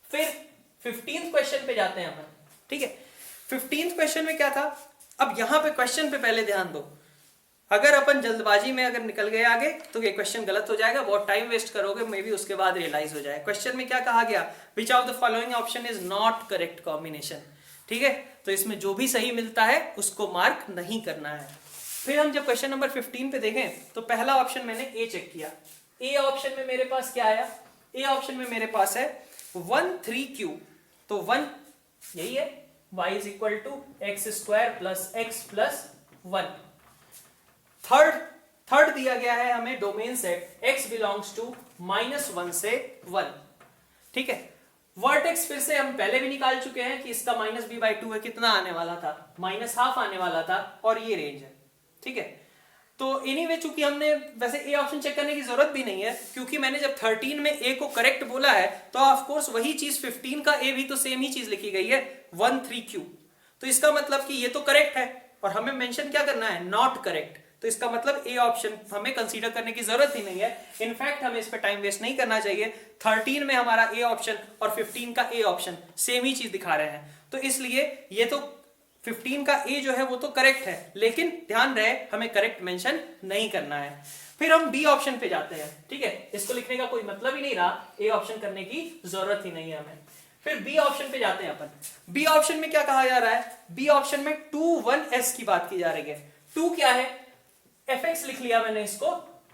फिर 15th क्वेश्चन पे जाते हैं अपन, ठीक है। 15th क्वेश्चन में क्या था, अब यहां पे क्वेश्चन पे पहले ध्यान दो, अगर अपन जल्दबाजी में अगर निकल गए आगे तो ये क्वेश्चन गलत हो जाएगा, बहुत टाइम वेस्ट करोगे, मे बी उसके बाद रियलाइज हो जाए। क्वेश्चन में क्या कहा गया, which of the following option is not correct combination, ठीक है। तो इसमें जो भी सही मिलता है उसको मार्क नहीं करना है। फिर हम जब क्वेश्चन नंबर 15 पे देखें तो पहला ऑप्शन मैंने ए चेक किया, ए ऑप्शन में मेरे पास क्या आया, ए ऑप्शन में मेरे पास है 1 3q, तो 1 यही है, y is equal to x square plus x plus 1। Third दिया गया है हमें domain set x belongs to -1 से 1, ठीक है। वर्टेक्स फिर से हम पहले भी निकाल चुके हैं कि इसका -b/2 है, कितना आने वाला था, -½ आने वाला था, और ये रेंज है, ठीक है। तो एनीवे चूंकि हमने वैसे ए ऑप्शन चेक करने की जरूरत भी नहीं है, क्योंकि मैंने जब 13 में ए को करेक्ट बोला है तो ऑफ कोर्स वही चीज 15 का ए भी तो सेम ही चीज लिखी गई है 1 3q, तो इसका मतलब कि ये तो करेक्ट है और हमें मेंशन क्या करना है, नॉट करेक्ट। तो इसका मतलब ए ऑप्शन हमें कंसीडर करने की जरूरत ही नहीं है, इनफैक्ट हमें इस पे टाइम वेस्ट नहीं करना चाहिए। 13 में हमारा ए ऑप्शन और 15 का ए ऑप्शन सेम ही चीज दिखा रहे हैं, तो इसलिए ये तो 15 का ए जो है वो तो करेक्ट है, लेकिन ध्यान रहे हमें करेक्ट मेंशन नहीं करना है। फिर हम बी ऑप्शन पे जाते हैं, ठीक है, इसको लिखने का कोई मतलब ही नहीं रहा, ए ऑप्शन करने की जरूरत ही नहीं है हमें। फिर बी ऑप्शन पे जाते हैं अपन, बी ऑप्शन में क्या कहा जा रहा है, बी ऑप्शन में 2 1 s की बात की जा रही है। 2 क्या है, fx लिख लिया मैंने इसको,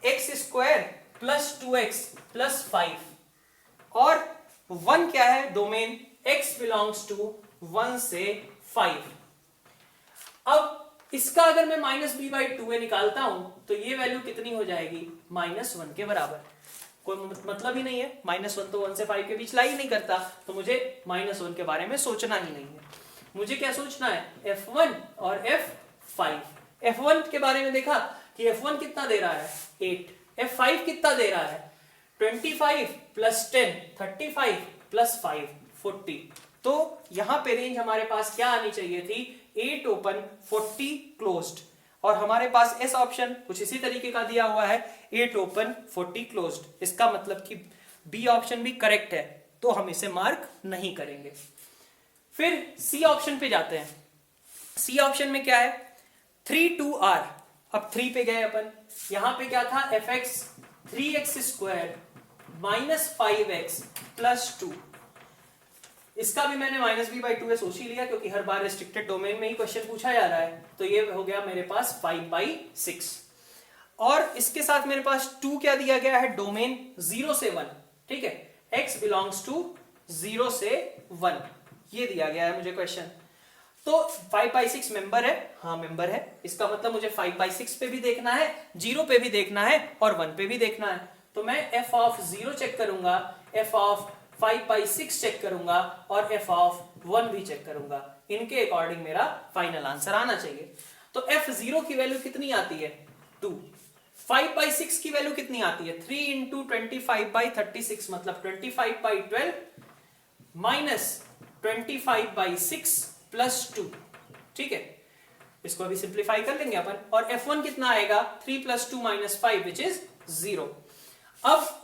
x square plus 2x plus 5, और 1 क्या है, डोमेन x बिलोंग्स टू 1 से 5। अब इसका अगर मैं -b/2 निकालता हूं तो ये वैल्यू कितनी हो जाएगी, -1 के बराबर। कोई मतलब ही नहीं है, -1 तो 1 से 5 के बीच ला ही नहीं करता, तो मुझे -1 के बारे में सोचना ही नहीं है। मुझे क्या सोचना है, f1 और f5। f1 के बारे में देखा कि f1 कितना दे रहा है 8, f5 कितना दे रहा है 25 प्लस 10 35 प्लस 5 40। तो यहां पे रेंज हमारे पास क्या आनी चाहिए थी, 8 ओपन 40 क्लोज्ड, और हमारे पास एस ऑप्शन कुछ इसी तरीके का दिया हुआ है 8 ओपन 40 क्लोज्ड। इसका मतलब कि बी ऑप्शन भी करेक्ट है, तो हम इसे मार्क नहीं करेंगे। फिर सी ऑप्शन पे जाते हैं, सी ऑप्शन में क्या है 3 2 r, अब 3 पे गए अपन, यहां पे क्या था fx 3x square -5x plus 2, इसका भी मैंने -b/2 सोच ही लिया क्योंकि हर बार रिस्ट्रिक्टेड डोमेन में ही क्वेश्चन पूछा जा रहा है, तो ये हो गया मेरे पास 5/6, और इसके साथ मेरे पास 2 क्या दिया गया है, डोमेन 0 से 1, ठीक है, x बिलोंग्स टू 0 से 1, ये दिया गया है मुझे क्वेश्चन। तो 5/6 मेंबर है, हाँ मेंबर है, इसका मतलब मुझे 5/6 पे भी देखना है, 0 पे भी देखना है और 1 पे भी देखना है। तो मैं f ऑफ 0 चेक करूंगा, f ऑफ 5/6 चेक करूंगा और f ऑफ 1 भी चेक करूंगा, इनके अकॉर्डिंग मेरा फाइनल आंसर आना चाहिए। तो f0 की वैल्यू कितनी आती है 2, 5/6 की वैल्यू कितनी आती है 3 इंटू 25/36 मतलब 25/12 माइनस 25/6 प्लस 2, ठीक है, इसको अभी सिंप्लीफाई कर लेंगे अपन, और f1 कितना आएगा 3 + 2 - 5 विच इज 0। अब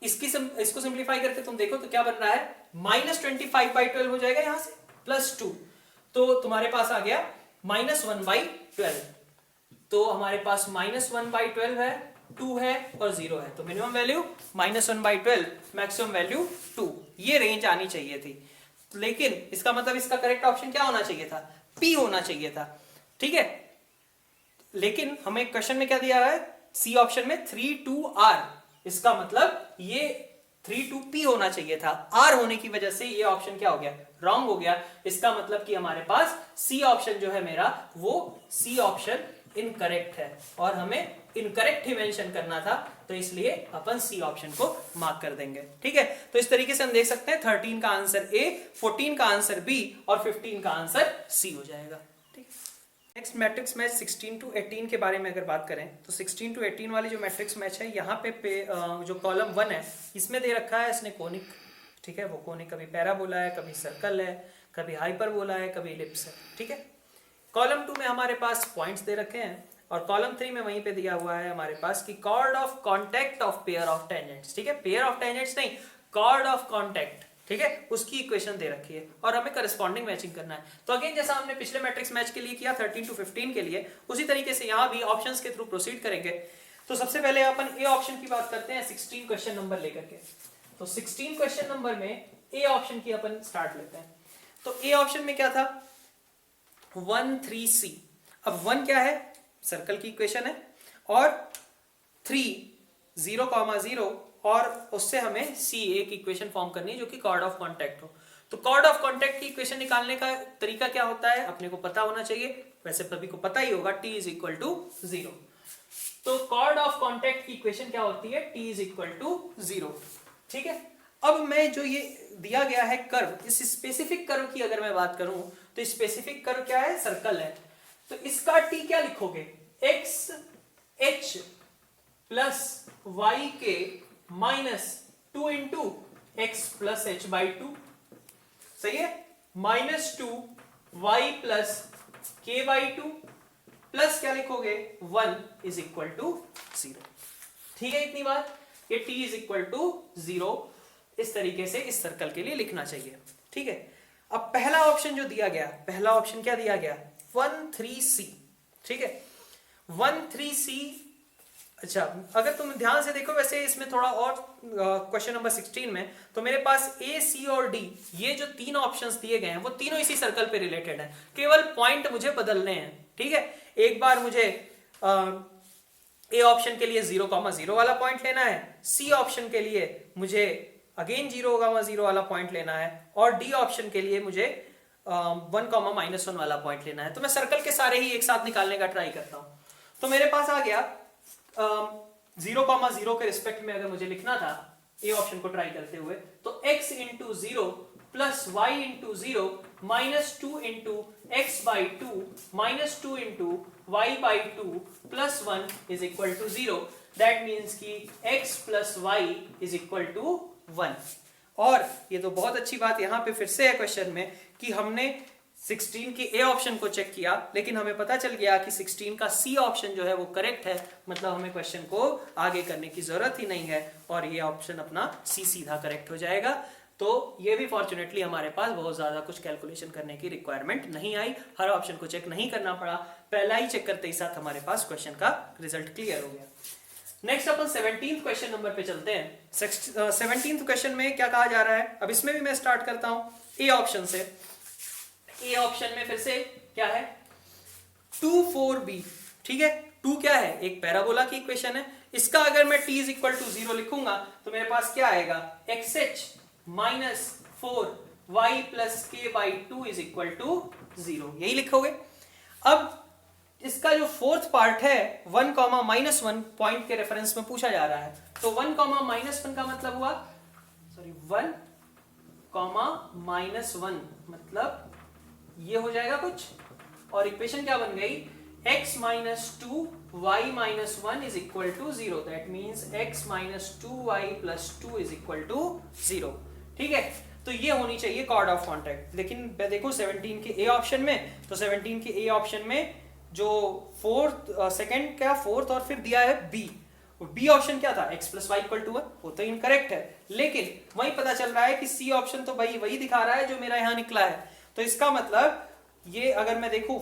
इसको सिंप्लीफाई करके तुम देखो तो क्या बन रहा है, -25/12 हो जाएगा यहां से प्लस 2, तो तुम्हारे पास आ गया -1/12, तो हमारे पास -1/12 है, 2 है और 0 है, तो मिनिमम वैल्यू -1/12, मैक्सिमम वैल्यू 2, ये रेंज आनी चाहिए थी। लेकिन इसका मतलब इसका करेक्ट ऑप्शन क्या होना चाहिए था, P होना चाहिए था, ठीक है। लेकिन हमें क्वेश्चन में क्या दिया है, सी ऑप्शन में 3 2 r, इसका मतलब ये 3 2 P होना चाहिए था, R होने की वजह से ये ऑप्शन क्या हो गया, रॉन्ग हो गया। इसका मतलब कि हमारे पास सी ऑप्शन जो है मेरा, वो सी ऑप्शन इनकरेक्ट है और हमें इनकरेक्ट ही मेंशन करना था, तो इसलिए अपन सी ऑप्शन को मार्क कर देंगे, ठीक है। तो इस तरीके से हम देख सकते हैं 13 का आंसर ए, 14 का आंसर बी और 15 का आंसर सी हो जाएगा, ठीक है। नेक्स्ट मैट्रिक्स मैच 16 to 18 के बारे में अगर बात करें तो 16 to 18 वाली जो मैट्रिक्स मैच है, यहाँ पे जो कॉलम 1 है इसमें दे रखा है इसने कोनिक, ठीक है, वो कोनिक कभी पैराबोला है, कभी सर्कल है, कभी हाइपरबोला है, कभी इलिप्स है, ठीक है। कॉलम 2 में हमारे पास पॉइंट्स दे रखे हैं और कॉलम 3 में वहीं पे दिया हुआ है हमारे पास कि chord of contact of pair of tangents, ठीक है, पेयर ऑफ टेंजेंट्स नहीं, कॉर्ड ऑफ कॉन्टैक्ट, ठीक है, उसकी इक्वेशन दे रखी है और हमें करस्पॉन्डिंग मैचिंग करना है। तो अगेन जैसा हमने पिछले मैट्रिक्स मैच के लिए किया 13 to 15 के लिए, उसी तरीके से यहाँ भी ऑप्शंस के थ्रू प्रोसीड करेंगे। तो सबसे पहले अपन ए ऑप्शन की बात करते हैं 16 क्वेश्चन नंबर लेकर के। तो 16 क्वेश्चन नंबर में ए ऑप्शन की अपन स्टार्ट लेते हैं। तो ए ऑप्शन में क्या था, 1 3 C। अब 1 क्या है, सर्कल की इक्वेशन है, और 3 0,0 और उससे हमें सी एक इक्वेशन फॉर्म करनी है जो कि कॉर्ड ऑफ कॉन्टैक्ट हो। तो कॉर्ड ऑफ कॉन्टैक्ट की इक्वेशन निकालने का तरीका क्या होता है अपने को पता होना चाहिए, वैसे सभी को पता ही होगा, T = 0। तो कॉर्ड ऑफ कॉन्टैक्ट की इक्वेशन क्या होती है, T = 0, ठीक है। अब मैं जो ये दिया गया है कर्व, इस स्पेसिफिक कर्व की अगर मैं बात करूं तो स्पेसिफिक कर्व क्या है, सर्कल है। तो इसका T क्या लिखोगे, x h प्लस y के minus 2 into x plus H by 2, सही है, -2 y plus k by 2 plus क्या लिखोगे 1 = 0, ठीक है। इतनी बात, ये T = 0 इस तरीके से इस सर्कल के लिए लिखना चाहिए, ठीक है। अब पहला ऑप्शन जो दिया गया, पहला ऑप्शन क्या दिया गया, 1 3 C, ठीक है, 1 3 C। अच्छा, अगर तुम ध्यान से देखो, वैसे इसमें थोड़ा और क्वेश्चन नंबर 16 में तो मेरे पास A C और D ये जो तीन ऑप्शंस दिए गए हैं वो तीनों इसी सर्कल पे रिलेटेड हैं, केवल पॉइंट मुझे बदलने हैं, ठीक है। एक बार मुझे A ऑप्शन के लिए 0,0 वाला पॉइंट लेना है, C ऑप्शन के लिए मुझे अगेन 0,0 वाला पॉइंट लेना है, और D ऑप्शन के लिए मुझे 1,-1 वाला पॉइंट लेना है। तो मैं सर्कल के सारे ही एक साथ निकालने का ट्राई करता हूं। तो मेरे पास आ गया 0,0 के रिस्पेक्ट में अगर मुझे लिखना था ए ऑप्शन को ट्राई करते हुए, तो x into 0 plus y into 0 -2 into x by 2 -2 into y by 2 plus 1 = 0। That means कि x प्लस वाई = 1। और ये तो बहुत अच्छी बात यहाँ पे फिर से है क्वेश्चन में कि हमने 16 की ए ऑप्शन को चेक किया, लेकिन हमें पता चल गया कि 16 का सी ऑप्शन जो है वो करेक्ट है, मतलब हमें क्वेश्चन को आगे करने की जरूरत ही नहीं है और ये ऑप्शन अपना सी सीधा करेक्ट हो जाएगा। तो ये भी फॉर्चुनेटली हमारे पास बहुत ज्यादा कुछ कैलकुलेशन करने की रिक्वायरमेंट नहीं आई, हर ऑप्शन को चेक नहीं करना पड़ा, पहला ही चेक करते ही साथ हमारे पास क्वेश्चन का रिजल्ट क्लियर हो गया। नेक्स्ट अपन 17th क्वेश्चन नंबर पे चलते हैं। 17th क्वेश्चन में क्या कहा जा रहा है, अब इसमें भी मैं स्टार्ट करता हूं ए ऑप्शन से। ए ऑप्शन में फिर से क्या है, 2 4 B, ठीक है। 2 क्या है, एक पैराबोला की इक्वेशन है, इसका अगर मैं T = 0 लिखूंगा तो मेरे पास क्या आएगा, XH minus 4 y plus k by 2 = 0, यही लिखोगे। अब इसका जो फोर्थ पार्ट है 1,-1 पॉइंट के रेफरेंस में पूछा जा रहा है, तो 1,-1 का मतलब हुआ, सॉरी 1,-1 मतलब ये हो जाएगा कुछ, और इक्वेशन क्या बन गई, x - 2 y - 1 = 0। That means x - 2y + 2 = 0, ठीक है। तो ये होनी चाहिए कॉर्ड ऑफ कॉन्टैक्ट। लेकिन देखो 17 के ए ऑप्शन में, तो 17 के ए ऑप्शन में जो सेकंड क्या फोर्थ और फिर दिया है बी ऑप्शन क्या था, x + y = 1, वो तो इनकरेक्ट है। लेकिन वही पता चल रहा है कि सी ऑप्शन तो भाई वही दिखा रहा है जो मेरा यहां निकला है, तो इसका मतलब ये अगर मैं देखूं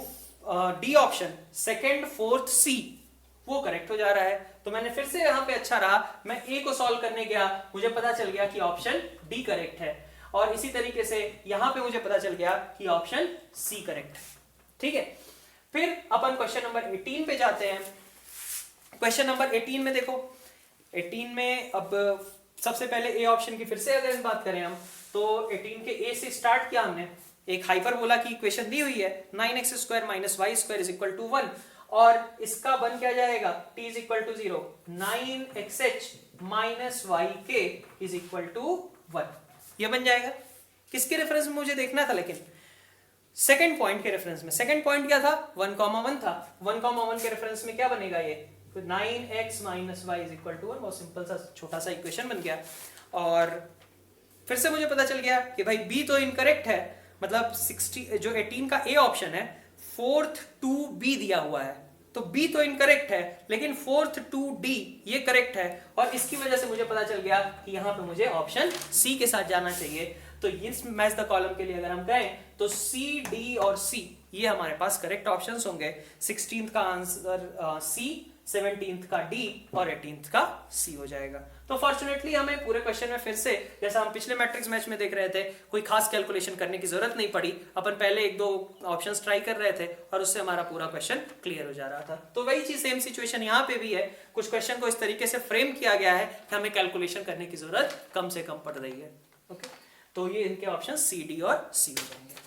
D option second fourth C वो करेक्ट हो जा रहा है। तो मैंने फिर से यहाँ पे अच्छा रहा, मैं ए को सॉल्व करने गया, मुझे पता चल गया कि ऑप्शन डी करेक्ट है, और इसी तरीके से यहाँ पे मुझे पता चल गया कि ऑप्शन सी करेक्ट है, ठीक है। फिर अपन क्वेश्चन नंबर 18 पे जाते हैं। क्वेश्चन नंबर 18 में देखो, 18 में अब सबसे पहले ए ऑप्शन की फिर से अगर बात करें हम, तो 18 के ए से स्टार्ट किया हमने, एक हाइपरबोला की इक्वेशन दी हुई है 9x² - y² = 1, और इसका बन क्या जाएगा, t = 0, 9xh - yk = 1, ये बन जाएगा। किसके रेफरेंस में मुझे देखना था, लेकिन सेकंड पॉइंट के रेफरेंस में। सेकंड पॉइंट क्या था, 1,1 था, 1,1 के रेफरेंस में क्या बनेगा, ये 9x - y = 1, बहुत सिंपल सा छोटा सा इक्वेशन बन गया। और फिर से मुझे पता चल गया कि भाई बी तो इनकरेक्ट है, मतलब 60 जो 18 का ए ऑप्शन है 4th to B दिया हुआ है, तो B तो इनकरेक्ट है, लेकिन 4th to D ये करेक्ट है, और इसकी वजह से मुझे पता चल गया कि यहाँ पे मुझे ऑप्शन C के साथ जाना चाहिए। तो इस मैच द कॉलम के लिए अगर हम कहें तो C, D और C ये हमारे पास करेक्ट ऑप्शंस होंगे। 16th का आंसर C, 17th का D और 18th का C हो जाएगा। तो फॉर्चुनेटली हमें पूरे क्वेश्चन में फिर से, जैसा हम पिछले मैट्रिक्स मैच में देख रहे थे, कोई खास कैलकुलेशन करने की जरूरत नहीं पड़ी। अपन पहले एक दो ऑप्शंस ट्राई कर रहे थे और उससे हमारा पूरा क्वेश्चन क्लियर हो जा रहा था। तो वही चीज सेम सिचुएशन यहाँ पे भी है। कुछ क्वेश्चन को इस तरीके से फ्रेम किया गया है कि हमें कैलकुलेशन करने की जरूरत कम से कम पड़ रही है। ओके, तो ये इनके ऑप्शन C, D और C हो जाएंगे।